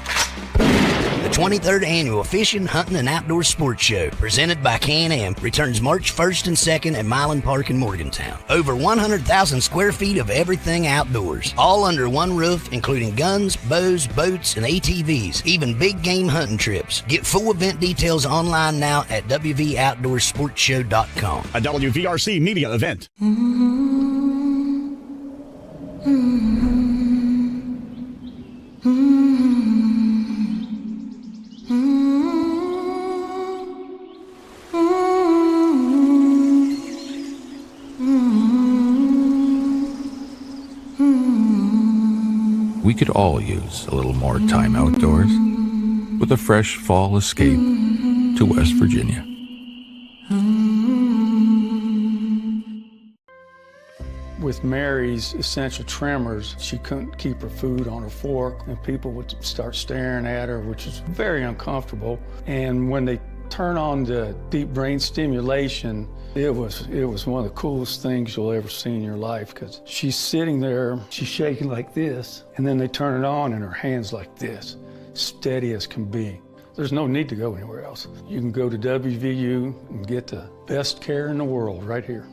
The 23rd Annual Fishing, Hunting, and Outdoor Sports Show, presented by Can-Am, returns March 1st and 2nd at Milan Park in Morgantown. Over 100,000 square feet of everything outdoors, all under one roof, including guns, bows, boats, and ATVs, even big game hunting trips. Get full event details online now at wvoutdoorsportshow.com. A WVRC media event. We could all use a little more time outdoors with a fresh fall escape to West Virginia. With Mary's essential tremors, she couldn't keep her food on her fork, and people would start staring at her, which is very uncomfortable. And when they turn on the deep brain stimulation, it was one of the coolest things you'll ever see in your life, because she's sitting there, she's shaking like this, and then they turn it on and her hand's like this, steady as can be. There's no need to go anywhere else. You can go to WVU and get the best care in the world right here.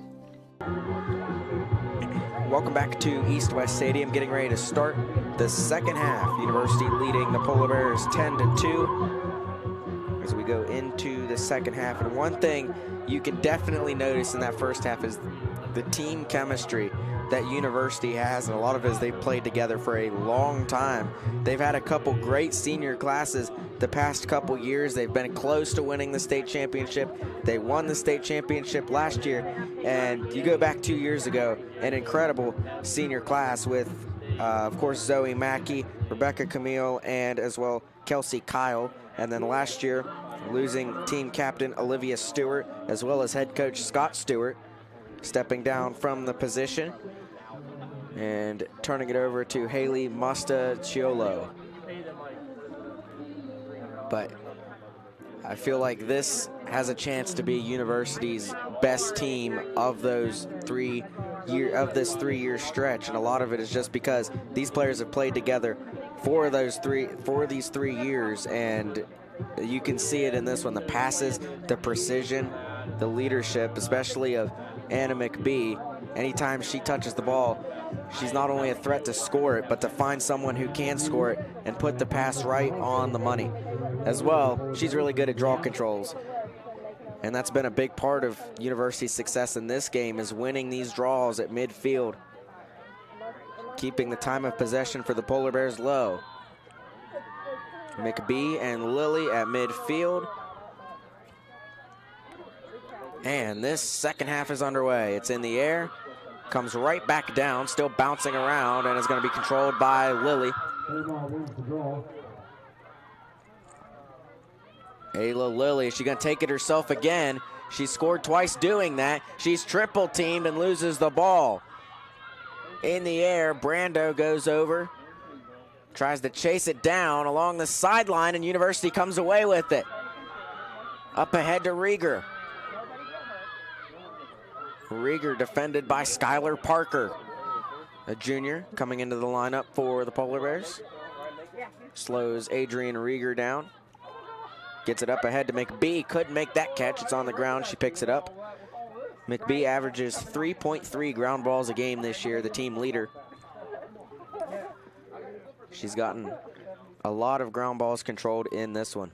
Welcome back to East West Stadium, getting ready to start the second half. University leading the Polar Bears 10-2 as we go into the second half. And one thing you can definitely notice in that first half is the team chemistry that University has, and a lot of it is they've played together for a long time. They've had a couple great senior classes the past couple years. They've been close to winning the state championship. They won the state championship last year, and you go back 2 years ago, an incredible senior class with, of course, Zoe Mackey, Rebecca Camille, and as well Kelsey Kyle. And then last year, losing team captain Olivia Stewart, as well as head coach Scott Stewart, stepping down from the position and turning it over to Haley Mustacciolo. But I feel like this has a chance to be University's best team of this 3-year stretch, and a lot of it is just because these players have played together for these 3 years, and you can see it in this one. The passes, the precision, the leadership, especially of Anna McBee. Anytime she touches the ball, she's not only a threat to score it, but to find someone who can score it and put the pass right on the money. As well, she's really good at draw controls. And that's been a big part of University's success in this game, is winning these draws at midfield, keeping the time of possession for the Polar Bears low. McBee and Lilly at midfield. And this second half is underway. It's in the air, comes right back down, still bouncing around, and is going to be controlled by Lilly. Ayla Lilly, is she gonna take it herself again? She scored twice doing that. She's triple teamed and loses the ball. In the air, Brando goes over, tries to chase it down along the sideline, and University comes away with it. Up ahead to Rieger. Rieger defended by Skylar Parker, a junior coming into the lineup for the Polar Bears. Slows Adrian Rieger down. Gets it up ahead to McBee. Couldn't make that catch. It's on the ground. She picks it up. McBee averages 3.3 ground balls a game this year, the team leader. She's gotten a lot of ground balls controlled in this one.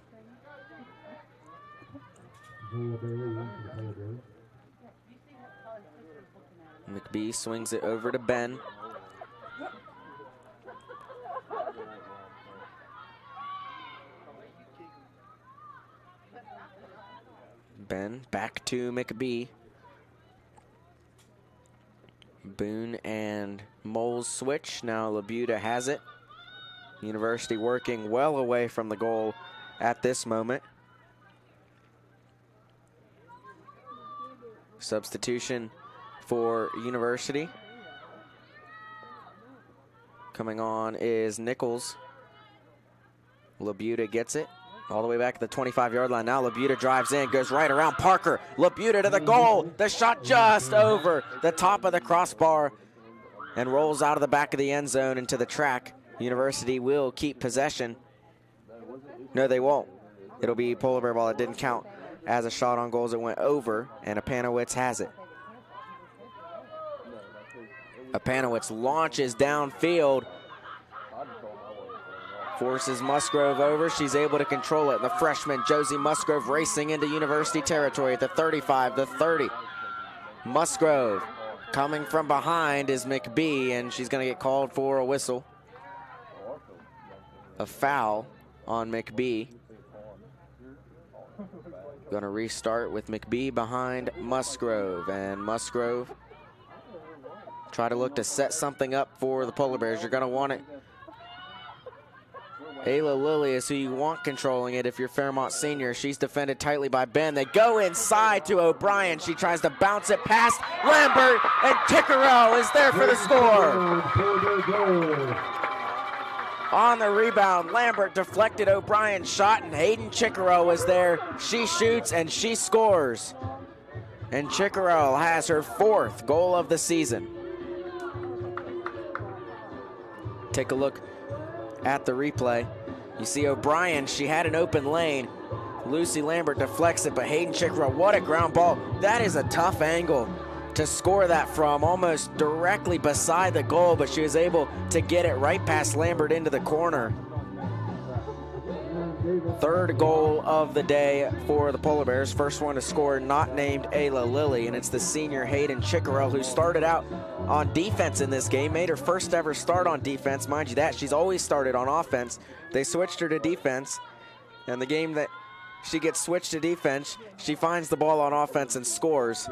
McBee swings it over to Ben. Ben back to McBee. Boone and Moles switch. Now Labuda has it. University working well away from the goal at this moment. Substitution for University. Coming on is Nichols. Labuda gets it all the way back to the 25-yard line. Now Labuda drives in, goes right around Parker. Labuda to the goal. The shot just over the top of the crossbar and rolls out of the back of the end zone into the track. University will keep possession. No, they won't. It'll be Polar Bear ball. It didn't count as a shot on goals. It went over, and Apanowitz has it. Apanowitz launches downfield, forces Musgrove over. She's able to control it. The freshman Josie Musgrove racing into University territory at the 35, the 30. Musgrove coming from behind is McBee, and she's going to get called for a whistle. A foul on McBee. Going to restart with McBee behind Musgrove, and Musgrove try to look to set something up for the Polar Bears. You're going to want it. Ayla Lilly is who you want controlling it if you're Fairmont senior. She's defended tightly by Ben. They go inside to O'Brien. She tries to bounce it past Lambert, and Tickerell is there for the score. On the rebound, Lambert deflected O'Brien's shot, and Hayden Chickerell was there. She shoots and she scores. And Chickerell has her 4th goal of the season. Take a look at the replay. You see O'Brien, she had an open lane. Lucy Lambert deflects it, but Hayden Chickerell, what a ground ball. That is a tough angle to score that from, almost directly beside the goal, but she was able to get it right past Lambert into the corner. 3rd goal of the day for the Polar Bears. First one to score, not named Ayla Lilly, and it's the senior Hayden Chickerell, who started out on defense in this game, made her first ever start on defense. Mind you that, she's always started on offense. They switched her to defense, and the game that she gets switched to defense, she finds the ball on offense and scores.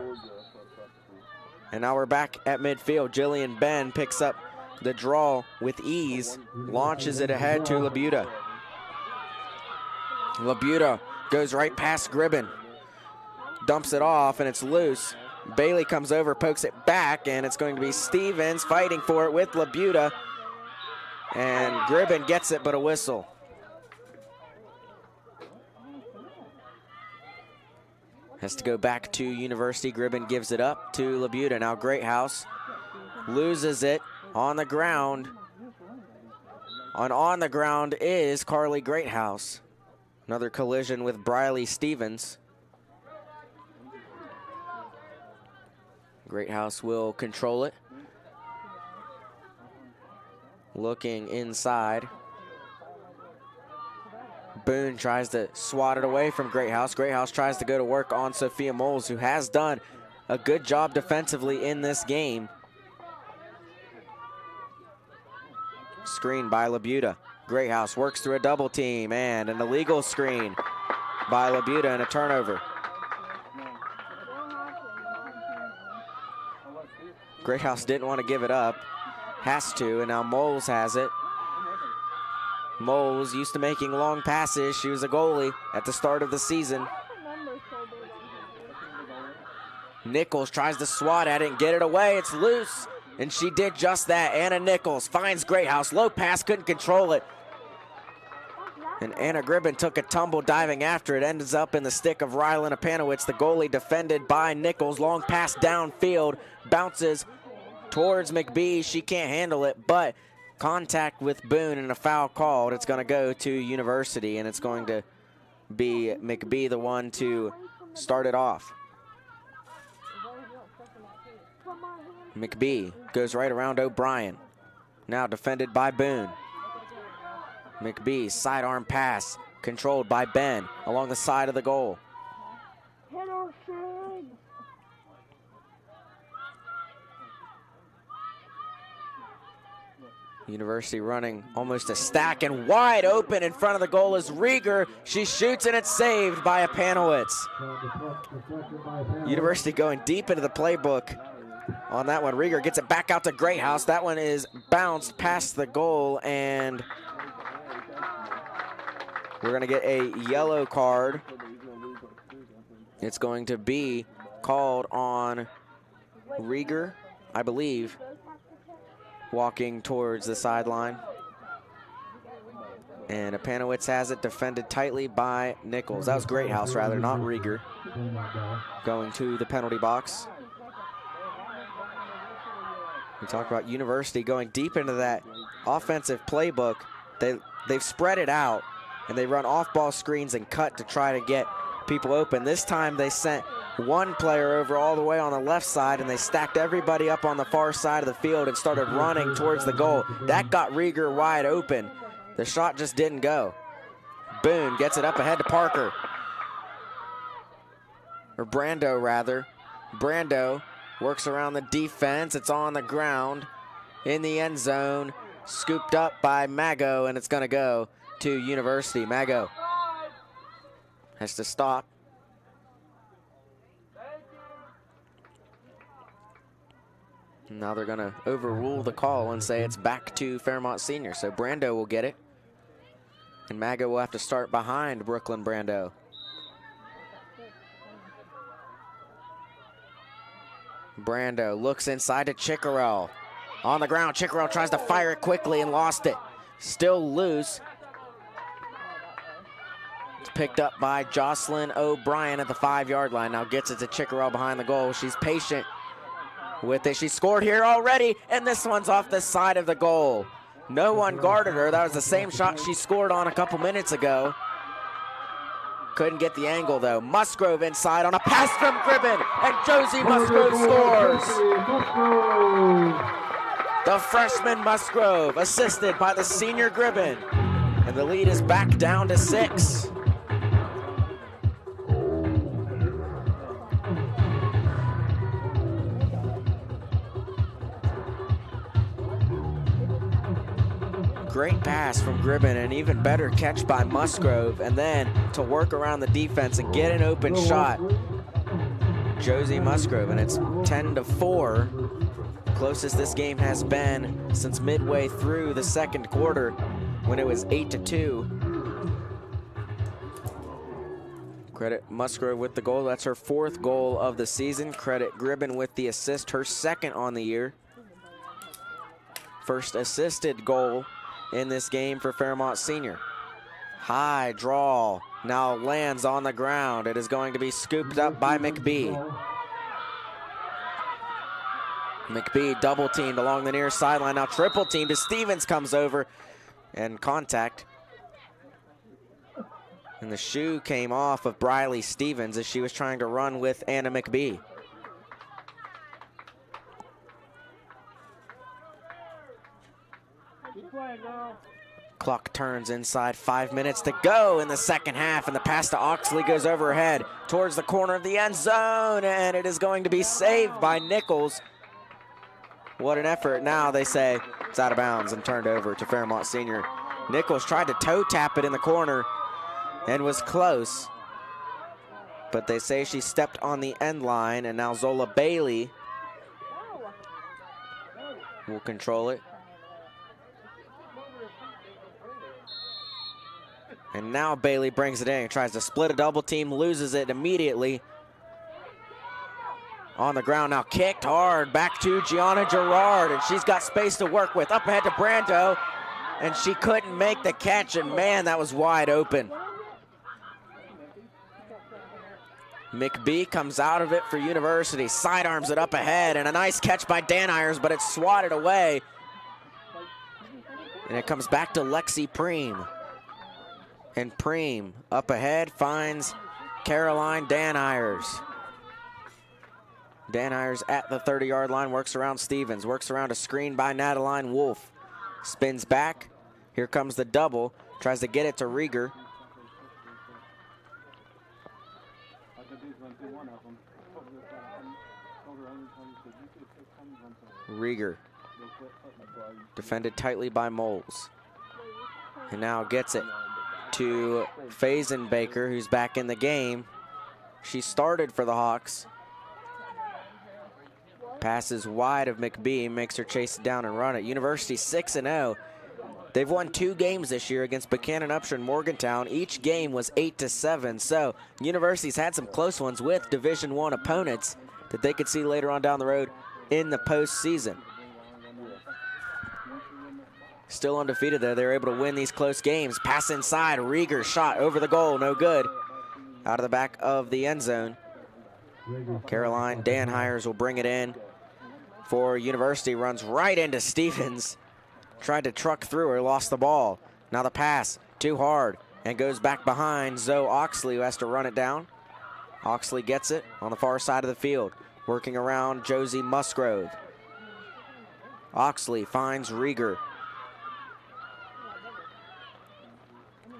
And now we're back at midfield. Jillian Ben picks up the draw with ease, launches it ahead to Labuda. Labuda goes right past Gribben, dumps it off, and it's loose. Bailey comes over, pokes it back, and it's going to be Stevens fighting for it with Labuda. And Gribben gets it, but a whistle. Has to go back to University. Gribben gives it up to Labuda. Now Greathouse loses it on the ground. On the ground is Carly Greathouse. Another collision with Briley Stevens. Greathouse will control it. Looking inside. Boone tries to swat it away from Greathouse. Greathouse tries to go to work on Sophia Moles, who has done a good job defensively in this game. Screen by Labuda. Greathouse works through a double team, and an illegal screen by Labuda and a turnover. Greathouse didn't want to give it up. Has to, and now Moles has it. Moles used to making long passes. She was a goalie at the start of the season. Nichols tries to swat at it and get it away. It's loose, and she did just that. Anna Nichols finds Greathouse. Low pass, couldn't control it. And Anna Gribben took a tumble diving after it. Ends up in the stick of Rylan Apanowicz, the goalie, defended by Nichols. Long pass downfield, bounces towards McBee. She can't handle it, but contact with Boone and a foul called. It's going to go to University, and it's going to be McBee the one to start it off. McBee goes right around O'Brien. Now defended by Boone. McBee, sidearm pass, controlled by Ben along the side of the goal. University running almost a stack, and wide open in front of the goal is Rieger. She shoots and it's saved by Apanowicz. University going deep into the playbook on that one. Rieger gets it back out to Greathouse. That one is bounced past the goal, and we're going to get a yellow card. It's going to be called on Rieger, I believe, walking towards the sideline. And Apanowicz has it, defended tightly by Nichols. That was Greathouse, rather, not Rieger, going to the penalty box. We talk about University going deep into that offensive playbook. They've spread it out, and they run off-ball screens and cut to try to get people open. This time they sent one player over all the way on the left side, and they stacked everybody up on the far side of the field and started running towards the goal. That got Rieger wide open. The shot just didn't go. Boone gets it up ahead to Parker. Or Brando, rather. Brando works around the defense. It's on the ground in the end zone. Scooped up by Mago, and it's going to go to University. Mago has to stop. Now they're going to overrule the call and say it's back to Fairmont Senior. So Brando will get it, and Mago will have to start behind Brooklyn Brando. Brando looks inside to Chickarell. On the ground, Chickarell tries to fire it quickly and lost it. Still loose. It's picked up by Jocelyn O'Brien at the 5-yard line. Now gets it to Chickarell behind the goal. She's patient with it. She scored here already, and this one's off the side of the goal. No one guarded her. That was the same shot she scored on a couple minutes ago. Couldn't get the angle, though. Musgrove inside on a pass from Gribben, and Josie Musgrove scores. The freshman Musgrove, assisted by the senior Gribben, and the lead is back down to 6. Great pass from Gribben, and even better catch by Musgrove, and then to work around the defense and get an open shot, Josie Musgrove, and it's 10-4. Closest this game has been since midway through the second quarter, when it was 8-2. Credit Musgrove with the goal. That's her 4th goal of the season. Credit Gribben with the assist, her 2nd on the year. First assisted goal in this game for Fairmont Senior. High draw, now lands on the ground. It is going to be scooped up by McBee. McBee double teamed along the near sideline, now triple teamed as Stevens comes over and contact. And the shoe came off of Briley Stevens as she was trying to run with Anna McBee. Clock turns inside, 5 minutes to go in the second half, and the pass to Oxley goes overhead towards the corner of the end zone, and it is going to be saved by Nichols. What an effort. Now they say it's out of bounds and turned over to Fairmont Senior. Nichols tried to toe tap it in the corner and was close, but they say she stepped on the end line, and now Zola Bailey will control it. And now Bailey brings it in, tries to split a double team, loses it immediately. On the ground now, kicked hard, back to Gianna Gerard, and she's got space to work with. Up ahead to Brando, and she couldn't make the catch, and man, that was wide open. McBee comes out of it for University, sidearms it up ahead, and a nice catch by Dan Ayers, but it's swatted away. And it comes back to Lexi Preem. And Preem up ahead finds Caroline Dan Ayers. Dan Ayers at the 30-yard line, works around Stevens, works around a screen by Nataline Wolf. Spins back, here comes the double, tries to get it to Rieger. Rieger, defended tightly by Moles. And now gets it to Fazenbaker, who's back in the game. She started for the Hawks. Passes wide of McBee, makes her chase it down and run it. University 6-0. They've won 2 games this year against Buchanan, Upshur, and Morgantown. Each game was 8-7. So University's had some close ones with Division I opponents that they could see later on down the road in the postseason. Still undefeated though. They were able to win these close games. Pass inside, Rieger shot over the goal, no good. Out of the back of the end zone. Caroline Dan Ayers will bring it in for University, runs right into Stevens. Tried to truck through her, lost the ball. Now the pass, too hard, and goes back behind Zoe Oxley, who has to run it down. Oxley gets it on the far side of the field, working around Josie Musgrove. Oxley finds Rieger.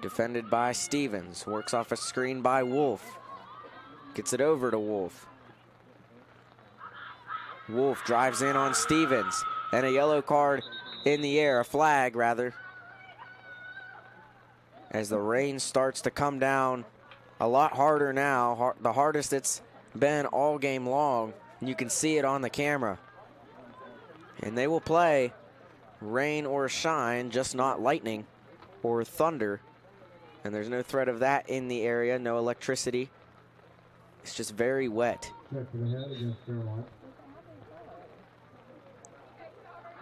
Defended by Stevens, works off a screen by Wolf. Gets it over to Wolf. Wolf drives in on Stevens, and a yellow card in the air, a flag rather, as the rain starts to come down a lot harder now, the hardest it's been all game long. You can see it on the camera. And they will play rain or shine, just not lightning or thunder. And there's no threat of that in the area, no electricity. It's just very wet.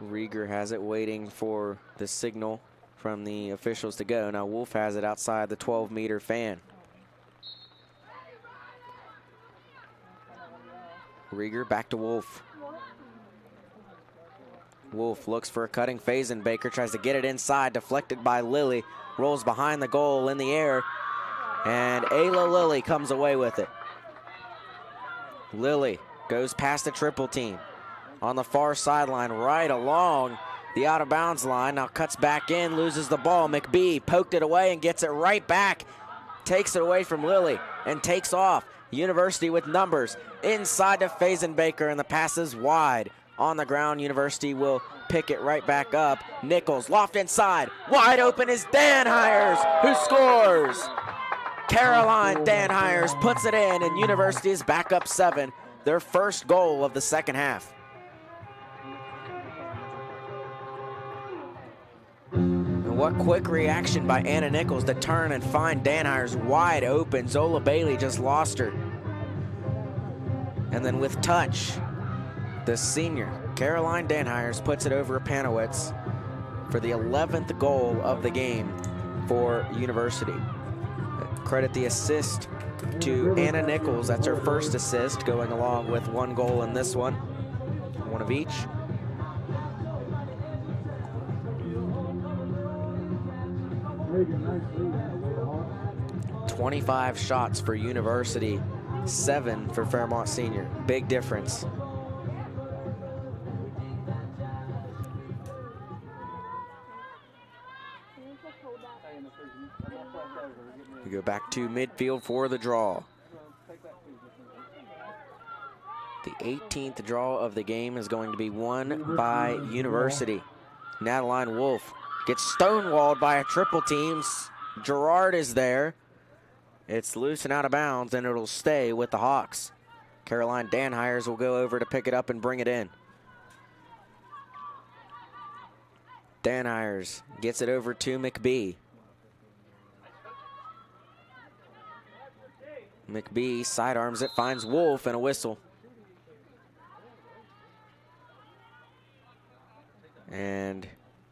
Rieger has it waiting for the signal from the officials to go. Now Wolf has it outside the 12-meter fan. Rieger back to Wolf. Wolf looks for a cutting Fazenbaker, tries to get it inside, deflected by Lilly. Rolls behind the goal in the air, and Ayla Lilly comes away with it. Lilly goes past the triple team on the far sideline, right along the out of bounds line. Now cuts back in, loses the ball. McBee poked it away and gets it right back. Takes it away from Lilly and takes off. University with numbers inside to Fazenbaker, and the pass is wide. On the ground, University will pick it right back up. Nichols, loft inside. Wide open is Dan Ayers, who scores. Caroline Dan Ayers puts it in, and University is back up 7. Their first goal of the second half. And what quick reaction by Anna Nichols to turn and find Dan Ayers wide open. Zola Bailey just lost her. And then with touch, the senior, Caroline Dan Ayers, puts it over Panowitz for the 11th goal of the game for University. Credit the assist to Anna Nichols. That's her first assist, going along with 1 goal in this one. One of each. "25 shots for University, 7 for Fairmont Senior. Big difference. We go back to midfield for the draw. The 18th draw of the game is going to be won by University. Nataline Wolf gets stonewalled by a triple team. Gerard is there. It's loose and out of bounds, and it'll stay with the Hawks. Caroline Dan Ayers will go over to pick it up and bring it in. Dan Ayers gets it over to McBee. McBee sidearms it, finds Wolf, and a whistle. And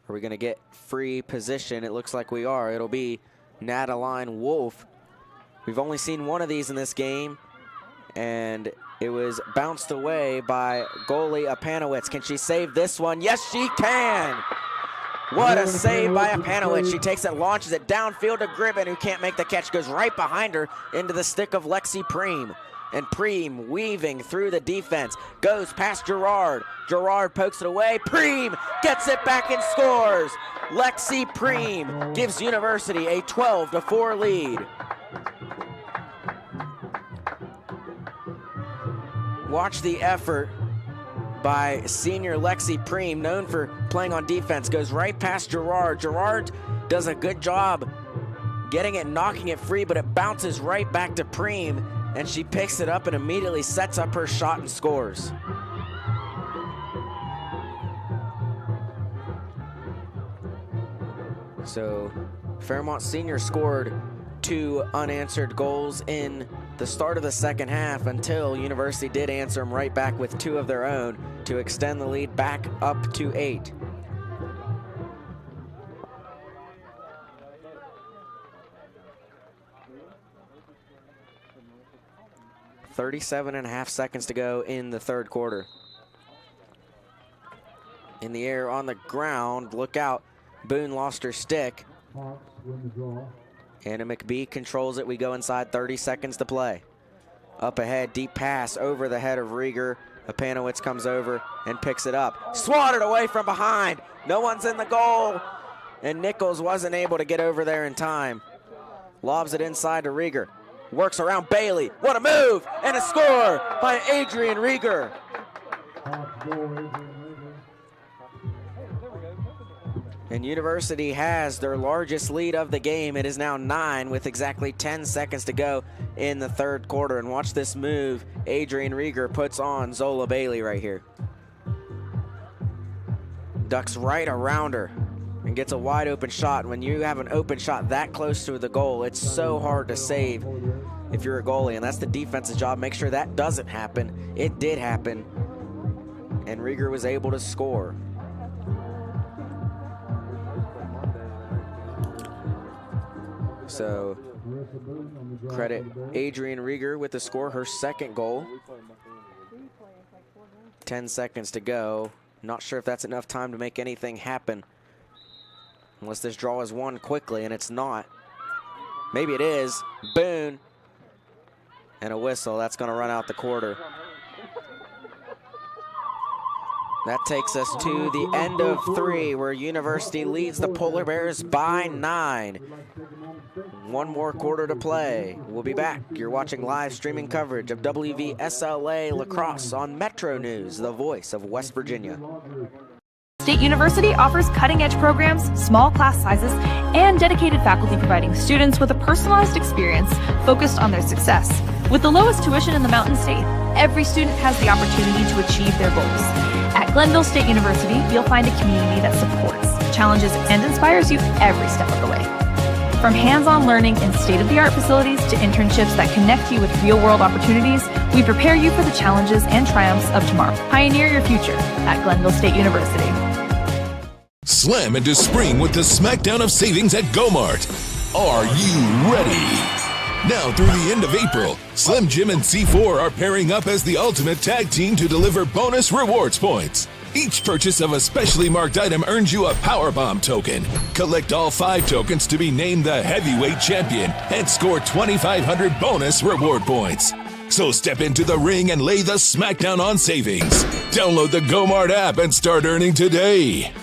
are we going to get free position? It looks like we are. It'll be Nataline Wolf. We've only seen one of these in this game, and it was bounced away by goalie Apanowitz. Can she save this one? Yes, she can! What a save by Apanowitz. She takes it, launches it downfield to Gribben, who can't make the catch, goes right behind her into the stick of Lexi Preem. And Preem weaving through the defense, goes past Gerard. Gerard pokes it away. Preem gets it back and scores. Lexi Preem gives University a 12-4 lead. Watch the effort by senior Lexi Preem, known for playing on defense, goes right past Gerard. Gerard does a good job getting it, knocking it free, but it bounces right back to Preem, and she picks it up and immediately sets up her shot and scores. So Fairmont Senior scored 2 unanswered goals in the start of the second half until University did answer them right back with 2 of their own to extend the lead back up to 8. .37.5 seconds to go in the third quarter. In the air, on the ground, look out. Boone lost her stick. Anna McBee controls it. We go inside, 30 seconds to play. Up ahead, deep pass over the head of Rieger. Apanowitz comes over and picks it up. Swatted away from behind. No one's in the goal. And Nichols wasn't able to get over there in time. Lobs it inside to Rieger. Works around Bailey. What a move! And a score by Adrian Rieger. And University has their largest lead of the game. It is now 9 with exactly 10 seconds to go in the third quarter. And watch this move Adrian Rieger puts on Zola Bailey right here. Ducks right around her and gets a wide open shot. When you have an open shot that close to the goal, it's so hard to save if you're a goalie, and that's the defense's job. Make sure that doesn't happen. It did happen, and Rieger was able to score. So credit Adrian Rieger with the score, her second goal. 10 seconds to go. Not sure if that's enough time to make anything happen, unless this draw is won quickly, and it's not. Maybe it is. Boone. And a whistle. That's going to run out the quarter. That takes us to the end of 3, where University leads the Polar Bears by 9. 1 more quarter to play. We'll be back. You're watching live streaming coverage of WVSLA Lacrosse on Metro News, the voice of West Virginia. State University offers cutting-edge programs, small class sizes, and dedicated faculty providing students with a personalized experience focused on their success. With the lowest tuition in the Mountain State, every student has the opportunity to achieve their goals. At Glenville State University, you'll find a community that supports, challenges, and inspires you every step of the way. From hands-on learning in state-of-the-art facilities to internships that connect you with real-world opportunities, we prepare you for the challenges and triumphs of tomorrow. Pioneer your future at Glenville State University. Slam into spring with the smackdown of savings at Go-Mart. Are you ready? Now through the end of April, Slim Jim and C4 are pairing up as the ultimate tag team to deliver bonus rewards points. Each purchase of a specially marked item earns you a Powerbomb token. Collect all 5 tokens to be named the heavyweight champion and score 2,500 bonus reward points. So step into the ring and lay the smackdown on savings. Download the Go-Mart app and start earning today.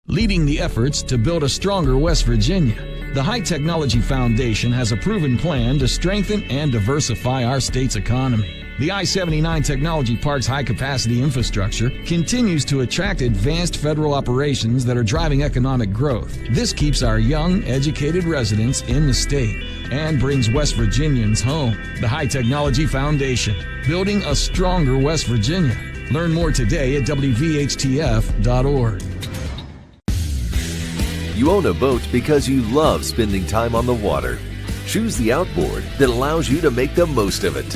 Leading the efforts to build a stronger West Virginia, the High Technology Foundation has a proven plan to strengthen and diversify our state's economy. The I-79 Technology Park's high-capacity infrastructure continues to attract advanced federal operations that are driving economic growth. This keeps our young, educated residents in the state and brings West Virginians home. The High Technology Foundation, building a stronger West Virginia. Learn more today at WVHTF.org. You own a boat because you love spending time on the water. Choose the outboard that allows you to make the most of it.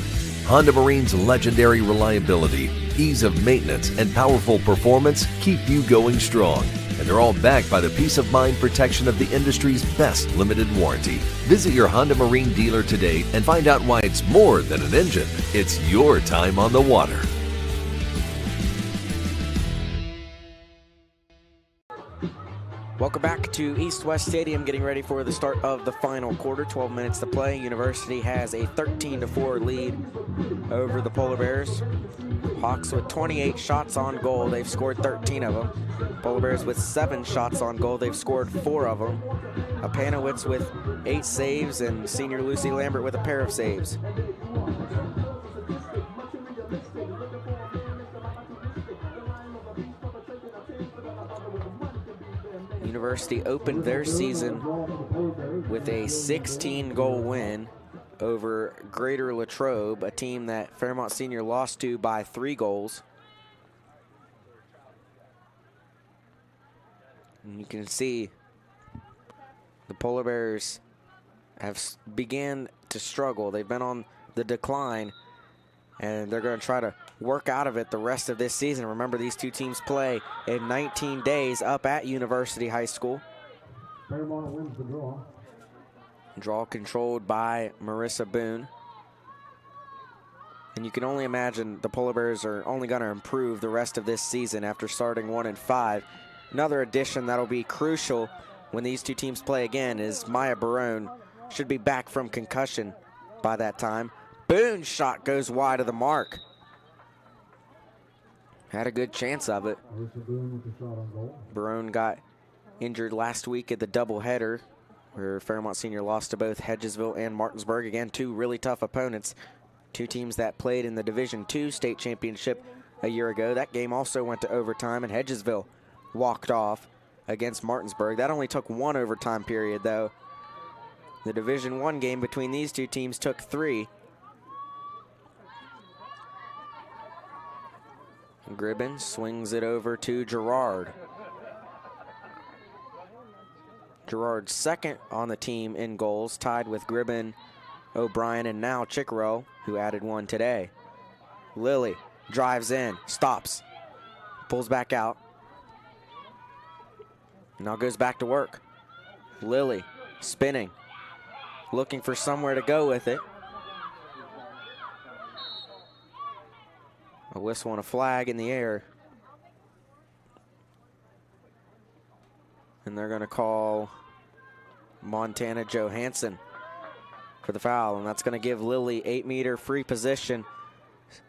Honda Marine's legendary reliability, ease of maintenance, and powerful performance keep you going strong. And they're all backed by the peace of mind protection of the industry's best limited warranty. Visit your Honda Marine dealer today and find out why it's more than an engine. It's your time on the water. Welcome back to East West Stadium, getting ready for the start of the final quarter. 12 minutes to play. University has a 13-4 lead over the Polar Bears. Hawks with 28 shots on goal. They've scored 13 of them. Polar Bears with 7 shots on goal. They've scored 4 of them. Apanowitz with 8 saves and senior Lucy Lambert with a pair of saves. University opened their season with a 16-goal win over Greater Latrobe, a team that Fairmont Senior lost to by 3 goals. And you can see the Polar Bears have began to struggle. They've been on the decline, and they're going to try to work out of it the rest of this season. Remember, these two teams play in 19 days up at University High School. Fairmont wins the draw. Draw controlled by Marissa Boone. And you can only imagine the Polar Bears are only going to improve the rest of this season after starting 1-5. Another addition that'll be crucial when these two teams play again is Maya Barone. Should be back from concussion by that time. Boone's shot goes wide of the mark. Had a good chance of it. Barone got injured last week at the doubleheader, where Fairmont Senior lost to both Hedgesville and Martinsburg. Again, 2 really tough opponents. 2 teams that played in the Division II state championship a year ago. That game also went to overtime, and Hedgesville walked off against Martinsburg. That only took 1 overtime period, though. The Division I game between these 2 teams took 3. Gribben swings it over to Gerard. Gerard's second on the team in goals, tied with Gribben, O'Brien, and now Chickarell, who added 1 today. Lilly drives in, stops, pulls back out. Now goes back to work. Lilly spinning, looking for somewhere to go with it. A whistle and a flag in the air. And they're going to call Montana Johansson for the foul. And that's going to give Lilly 8-meter free position.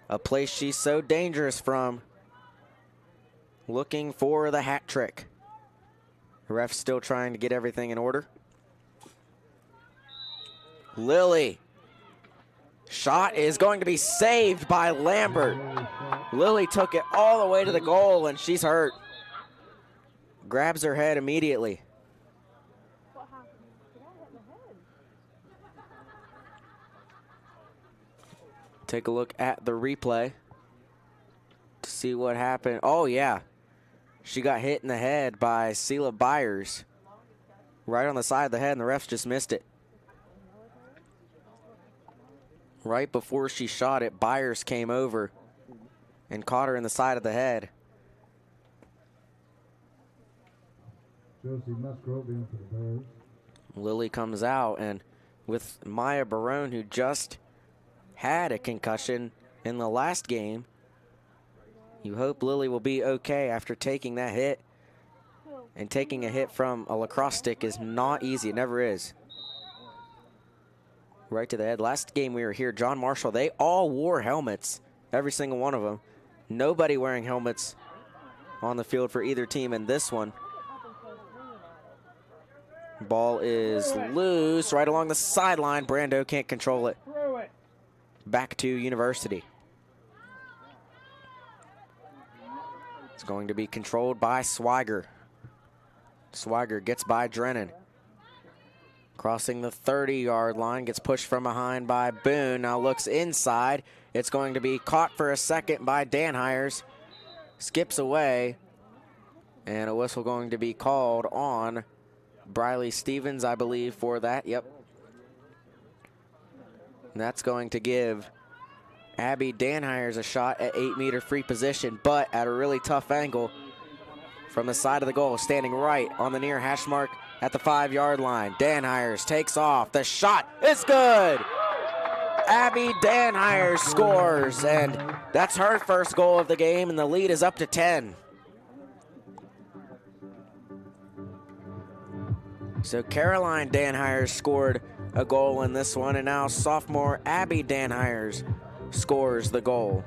A place she's so dangerous from. Looking for the hat trick. The ref's still trying to get everything in order. Lilly. Shot is going to be saved by Lambert. Lilly took it all the way to the goal, and she's hurt. Grabs her head immediately. Take a look at the replay to see what happened. Oh, yeah. She got hit in the head by Sela Byers. Right on the side of the head, and the refs just missed it. Right before she shot it, Byers came over and caught her in the side of the head. Lilly comes out, and with Maya Barone, who just had a concussion in the last game, you hope Lilly will be okay after taking that hit. And taking a hit from a lacrosse stick is not easy. It never is. Right to the head. Last game we were here, John Marshall, they all wore helmets. Every single one of them. Nobody wearing helmets on the field for either team in this one. Ball is loose right along the sideline. Brando can't control it. Back to University. It's going to be controlled by Swiger. Swiger gets by Drennan. Crossing the 30-yard line, gets pushed from behind by Boone. Now looks inside. It's going to be caught for a second by Dan Hires. Skips away. And a whistle going to be called on Briley Stevens, I believe, for that. Yep. And that's going to give Abby Danhires a shot at 8-meter free position, but at a really tough angle from the side of the goal, standing right on the near hash mark at the 5-yard line. Danhires takes off. The shot is good. Abby Danhires scores, and that's her first goal of the game, and the lead is up to 10. So Caroline Danhires scored a goal in this one, and now sophomore Abby Danhires scores the goal.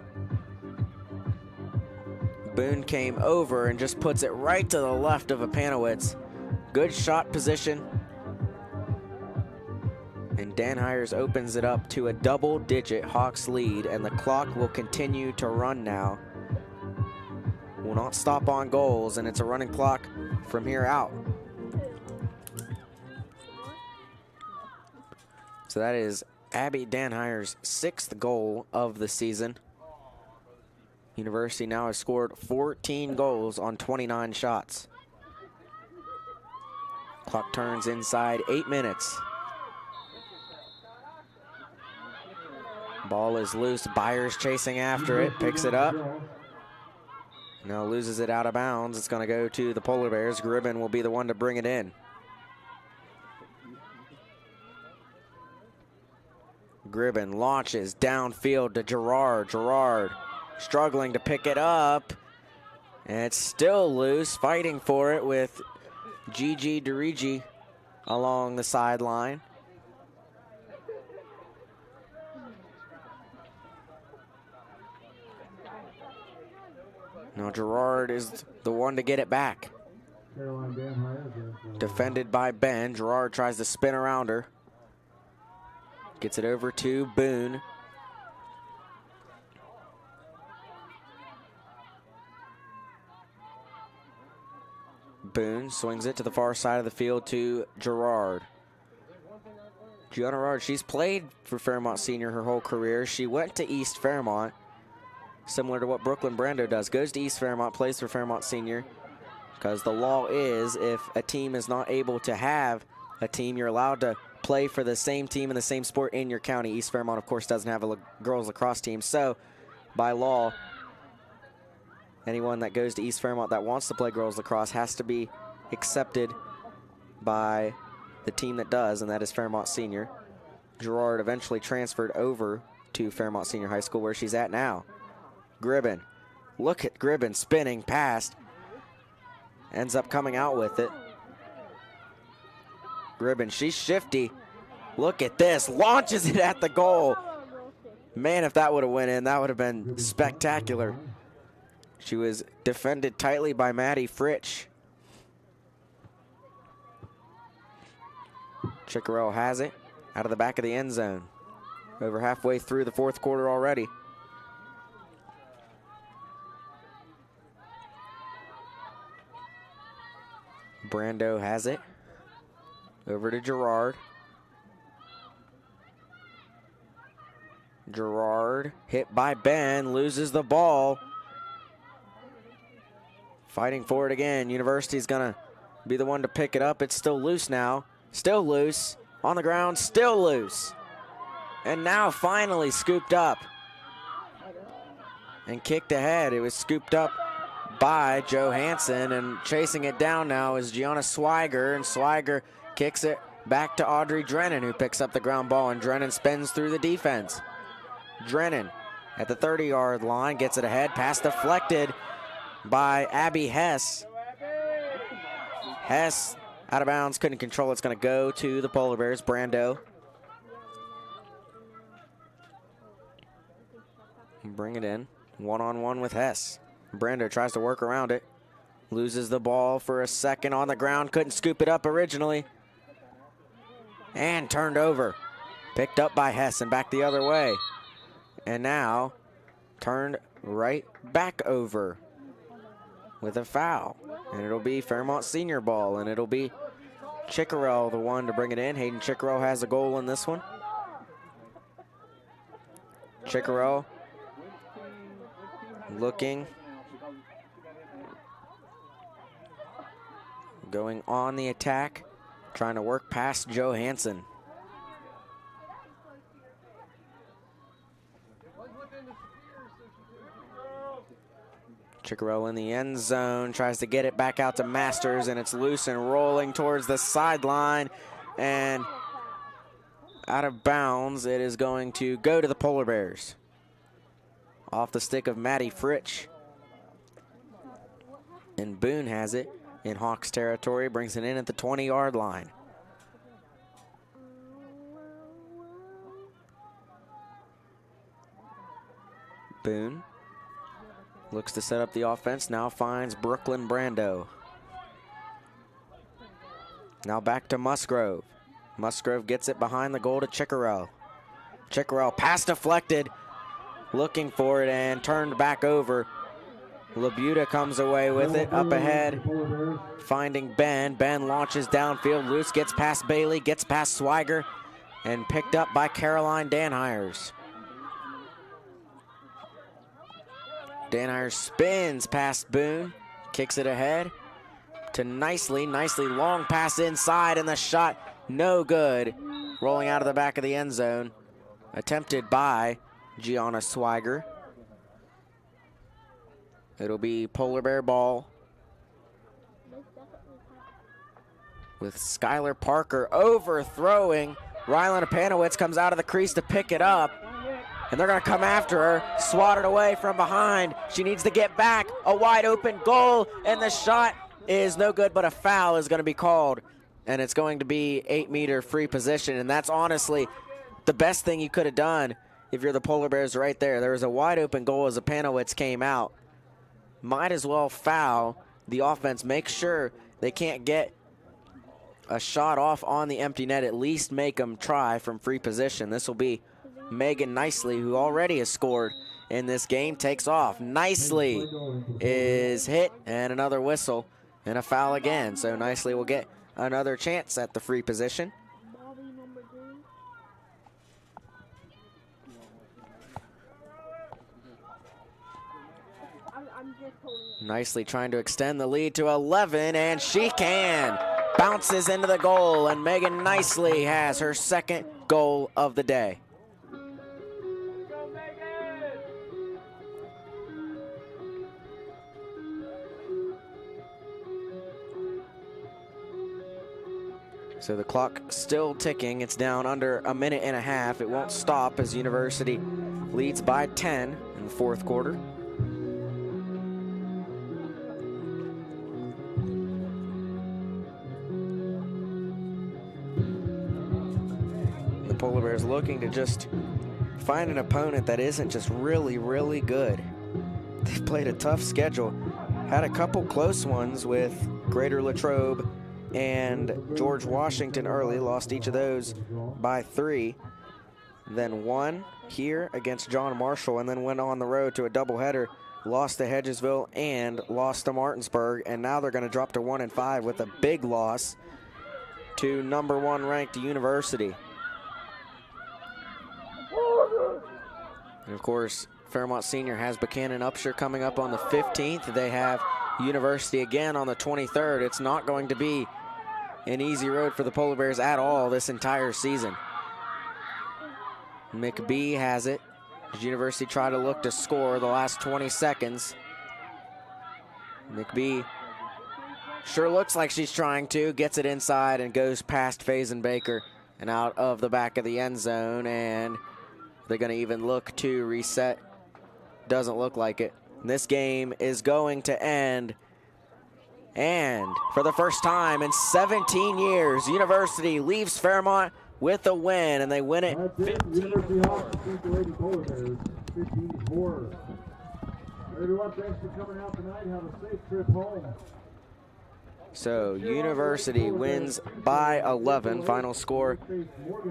Boone came over and just puts it right to the left of Apanowitz. Good shot position. And Danhires opens it up to a double-digit Hawks lead, and the clock will continue to run now. Will not stop on goals, and it's a running clock from here out. So that is Abby Danhires' 6th goal of the season. University now has scored 14 goals on 29 shots. Clock turns inside 8 minutes. Ball is loose. Byers chasing after it, picks it up. Now loses it out of bounds. It's going to go to the Polar Bears. Gribben will be the one to bring it in. Gribben launches downfield to Gerard. Gerard struggling to pick it up. And it's still loose, fighting for it with Gigi DeRigi along the sideline. Now Gerard is the one to get it back. Defended by Ben. Gerard tries to spin around her. Gets it over to Boone. Boone swings it to the far side of the field to Gerard. Gianna Gerard, she's played for Fairmont Senior her whole career. She went to East Fairmont, similar to what Brooklyn Brando does. Goes to East Fairmont, plays for Fairmont Senior, because the law is if a team is not able to have a team, you're allowed to play for the same team in the same sport in your county. East Fairmont, of course, doesn't have a girls lacrosse team, so by law, anyone that goes to East Fairmont that wants to play girls lacrosse has to be accepted by the team that does, and that is Fairmont Senior. Gerard eventually transferred over to Fairmont Senior High School, where she's at now. Gribben, look at Gribben spinning past, ends up coming out with it. Gribben, she's shifty. Look at this, launches it at the goal. Man, if that would have went in, that would have been spectacular. She was defended tightly by Maddie Fritsch. Chickarell has it out of the back of the end zone. Over halfway through the fourth quarter already. Brando has it. Over to Gerard. Gerard hit by Ben, loses the ball. Fighting for it again. University's gonna be the one to pick it up. It's still loose now. Still loose. On the ground, still loose. And now finally scooped up. And kicked ahead. It was scooped up by Johansson, and chasing it down now is Gianna Swiger, and Swiger kicks it back to Audrey Drennan, who picks up the ground ball, and Drennan spins through the defense. Drennan at the 30-yard line gets it ahead. Pass deflected by Abby Hess. Hess out of bounds, couldn't control. It's going to go to the Polar Bears. Brando. Bring it in. One-on-one with Hess. Brando tries to work around it. Loses the ball for a second on the ground. Couldn't scoop it up originally. And turned over. Picked up by Hess and back the other way. And now turned right back over with a foul. And it'll be Fairmont Senior ball, and it'll be Chickarell the one to bring it in. Hayden Chickarell has a goal in this one. Chickarell looking. Going on the attack. Trying to work past Johansson. Chickarell in the end zone, tries to get it back out to Masters, and it's loose and rolling towards the sideline, and out of bounds. It is going to go to the Polar Bears. Off the stick of Maddie Fritsch. And Boone has it in Hawks territory, brings it in at the 20-yard line. Boone looks to set up the offense, now finds Brooklyn Brando. Now back to Musgrove. Musgrove gets it behind the goal to Chickarell. Chickarell pass deflected, looking for it and turned back over. Labuda comes away with it, up ahead, finding Ben. Ben launches downfield, loose, gets past Bailey, gets past Swiger, and picked up by Caroline Danhires. Danhires spins past Boone, kicks it ahead to Nicely. Nicely long pass inside, and the shot no good. Rolling out of the back of the end zone, attempted by Gianna Swiger. It'll be Polar Bear ball with Skylar Parker overthrowing. Rylan Apanowitz comes out of the crease to pick it up, and they're gonna come after her, swatted away from behind. She needs to get back, a wide open goal, and the shot is no good, but a foul is gonna be called, and it's going to be 8-meter free position, and that's honestly the best thing you could have done if you're the Polar Bears right there. There was a wide open goal as Apanowitz came out. Might as well foul the offense, make sure they can't get a shot off on the empty net, at least make them try from free position. This will be Megan Nicely, who already has scored in this game, takes off. Nicely is hit, and another whistle, and a foul again. So Nicely will get another chance at the free position. Nicely trying to extend the lead to 11, and she can. Bounces into the goal, and Megan Nicely has her second goal of the day. So the clock still ticking. It's down under a minute and a half. It won't stop as University leads by 10 in the fourth quarter. The Polar Bears looking to just find an opponent that isn't just really, really good. They've played a tough schedule. Had a couple close ones with Greater Latrobe and George Washington early, lost each of those by 3. Then won here against John Marshall, and then went on the road to a doubleheader, lost to Hedgesville and lost to Martinsburg, and now they're going to drop to 1-5 with a big loss to number 1 ranked University. And of course, Fairmont Senior has Buchanan Upshur coming up on the 15th. They have University again on the 23rd. It's not going to be an easy road for the Polar Bears at all this entire season. McBee has it. As University try to look to score the last 20 seconds. McBee sure looks like she's trying to, gets it inside and goes past Faison Baker and out of the back of the end zone, and they're gonna even look to reset. Doesn't look like it. This game is going to end, and for the first time in 17 years, University leaves Fairmont with a win, and they win it 15-4. Everyone, thanks for coming out tonight. Have a safe trip home. So University wins by 11. Final score,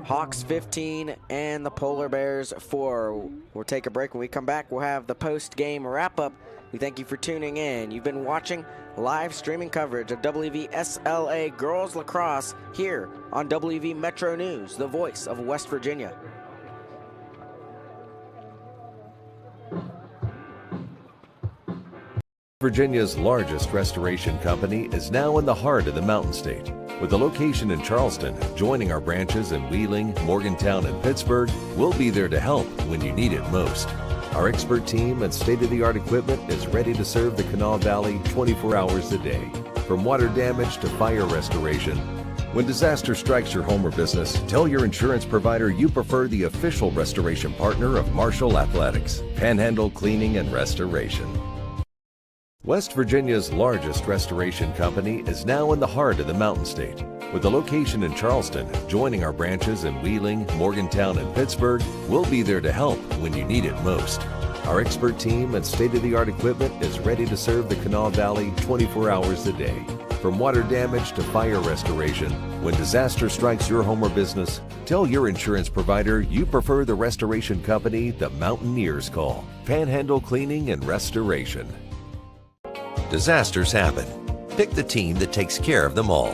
Hawks 15 and the Polar Bears 4. We'll take a break. When we come back, we'll have the post-game wrap-up. We thank you for tuning in. You've been watching live streaming coverage of WVSLA Girls Lacrosse here on WV Metro News, the voice of West Virginia. Virginia's largest restoration company is now in the heart of the Mountain State. With a location in Charleston, joining our branches in Wheeling, Morgantown, and Pittsburgh, we'll be there to help when you need it most. Our expert team and state-of-the-art equipment is ready to serve the Kanawha Valley 24 hours a day. From water damage to fire restoration, when disaster strikes your home or business, tell your insurance provider you prefer the official restoration partner of Marshall Athletics, Panhandle Cleaning and Restoration. West Virginia's largest restoration company is now in the heart of the Mountain State. With a location in Charleston, joining our branches in Wheeling, Morgantown, and Pittsburgh, we'll be there to help when you need it most. Our expert team and state-of-the-art equipment is ready to serve the Kanawha Valley 24 hours a day. From water damage to fire restoration, when disaster strikes your home or business, tell your insurance provider you prefer the restoration company the Mountaineers call, Panhandle Cleaning and Restoration. Disasters happen. Pick the team that takes care of them all.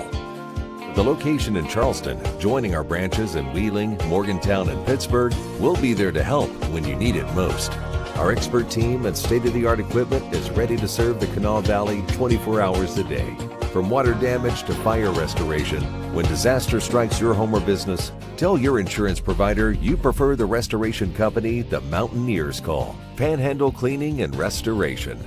The location in Charleston, joining our branches in Wheeling, Morgantown, and Pittsburgh, we'll be there to help when you need it most. Our expert team and state-of-the-art equipment is ready to serve the Kanawha Valley 24 hours a day. From water damage to fire restoration, when disaster strikes your home or business, tell your insurance provider you prefer the restoration company the Mountaineers call, Panhandle Cleaning and Restoration.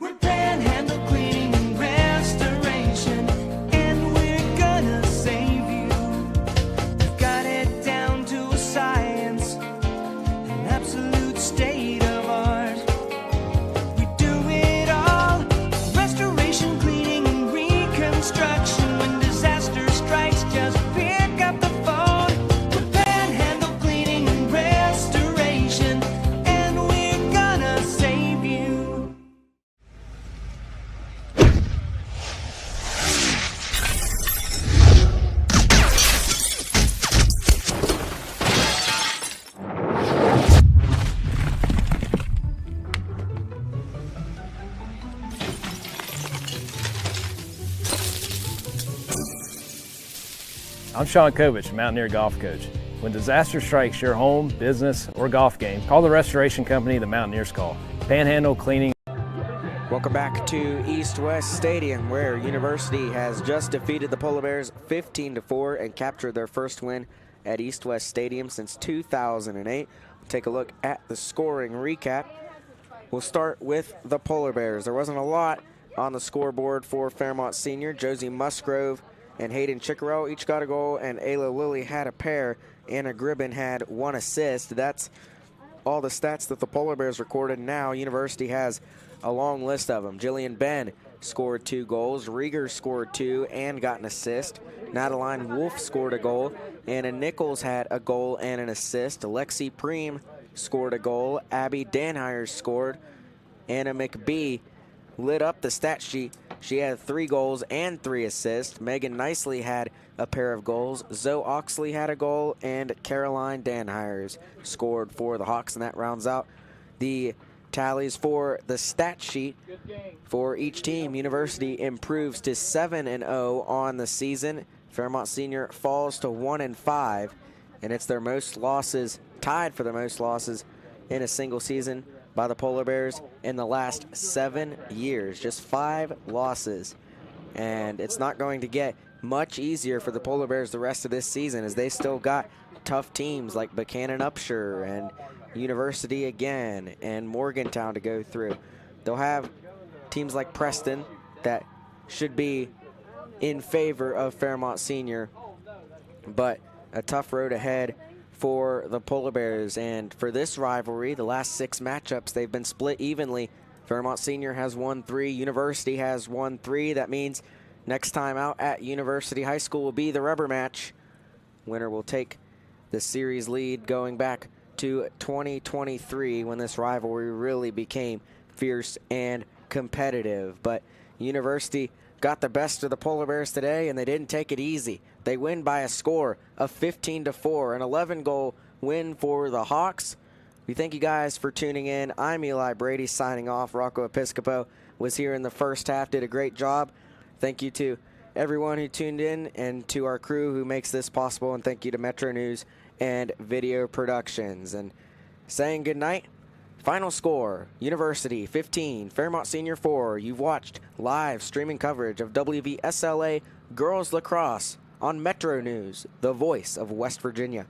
We're Panhandle Cleaning and Restoration, and we're gonna save you. We've got it down to a science, an absolute state of art. We do it all, restoration, cleaning, and reconstruction. When disaster strikes, just pick up the phone. We're Panhandle Cleaning and Restoration, and we're gonna save you. I'm Sean Kovich, Mountaineer Golf Coach. When disaster strikes your home, business, or golf game, call the restoration company the Mountaineers call, Panhandle Cleaning. Welcome back to East West Stadium, where University has just defeated the Polar Bears 15-4 and captured their first win at East West Stadium since 2008. We'll take a look at the scoring recap. We'll start with the Polar Bears. There wasn't a lot on the scoreboard for Fairmont Senior. Josie Musgrove and Hayden Chickarell each got a goal, and Ayla Lilly had a pair. Anna Gribben had 1 assist. That's all the stats that the Polar Bears recorded. Now University has a long list of them. Jillian Ben scored 2 goals. Rieger scored 2 and got an assist. Nataline Wolf scored a goal. Anna Nichols had a goal and an assist. Alexi Preem scored a goal. Abby Danhires scored. Anna McBee lit up the stat sheet. She had 3 goals and 3 assists. Megan Nicely had a pair of goals. Zoe Oxley had a goal, and Caroline Danhires scored for the Hawks, and that rounds out the tallies for the stat sheet for each team. University improves to 7-0 on the season. Fairmont Senior falls to 1-5, and it's their most losses, tied for the most losses in a single season by the Polar Bears in the last 7 years. Just 5 losses. And it's not going to get much easier for the Polar Bears the rest of this season, as they still got tough teams like Buchanan Upshur and University again and Morgantown to go through. They'll have teams like Preston that should be in favor of Fairmont Senior, but a tough road ahead for the Polar Bears. And for this rivalry, the last 6 matchups, they've been split evenly. Fairmont Senior has won 3, University has won 3. That means next time out at University High School will be the rubber match. Winner will take the series lead going back to 2023, when this rivalry really became fierce and competitive. But University got the best of the Polar Bears today, and they didn't take it easy. They win by a score of 15-4, an 11-goal win for the Hawks. We thank you guys for tuning in. I'm Eli Brady signing off. Rocco Episcopo was here in the first half, did a great job. Thank you to everyone who tuned in and to our crew who makes this possible, and thank you to Metro News and Video Productions. And saying goodnight, final score, University 15, Fairmont Senior 4. You've watched live streaming coverage of WVSLA Girls Lacrosse on Metro News, the voice of West Virginia.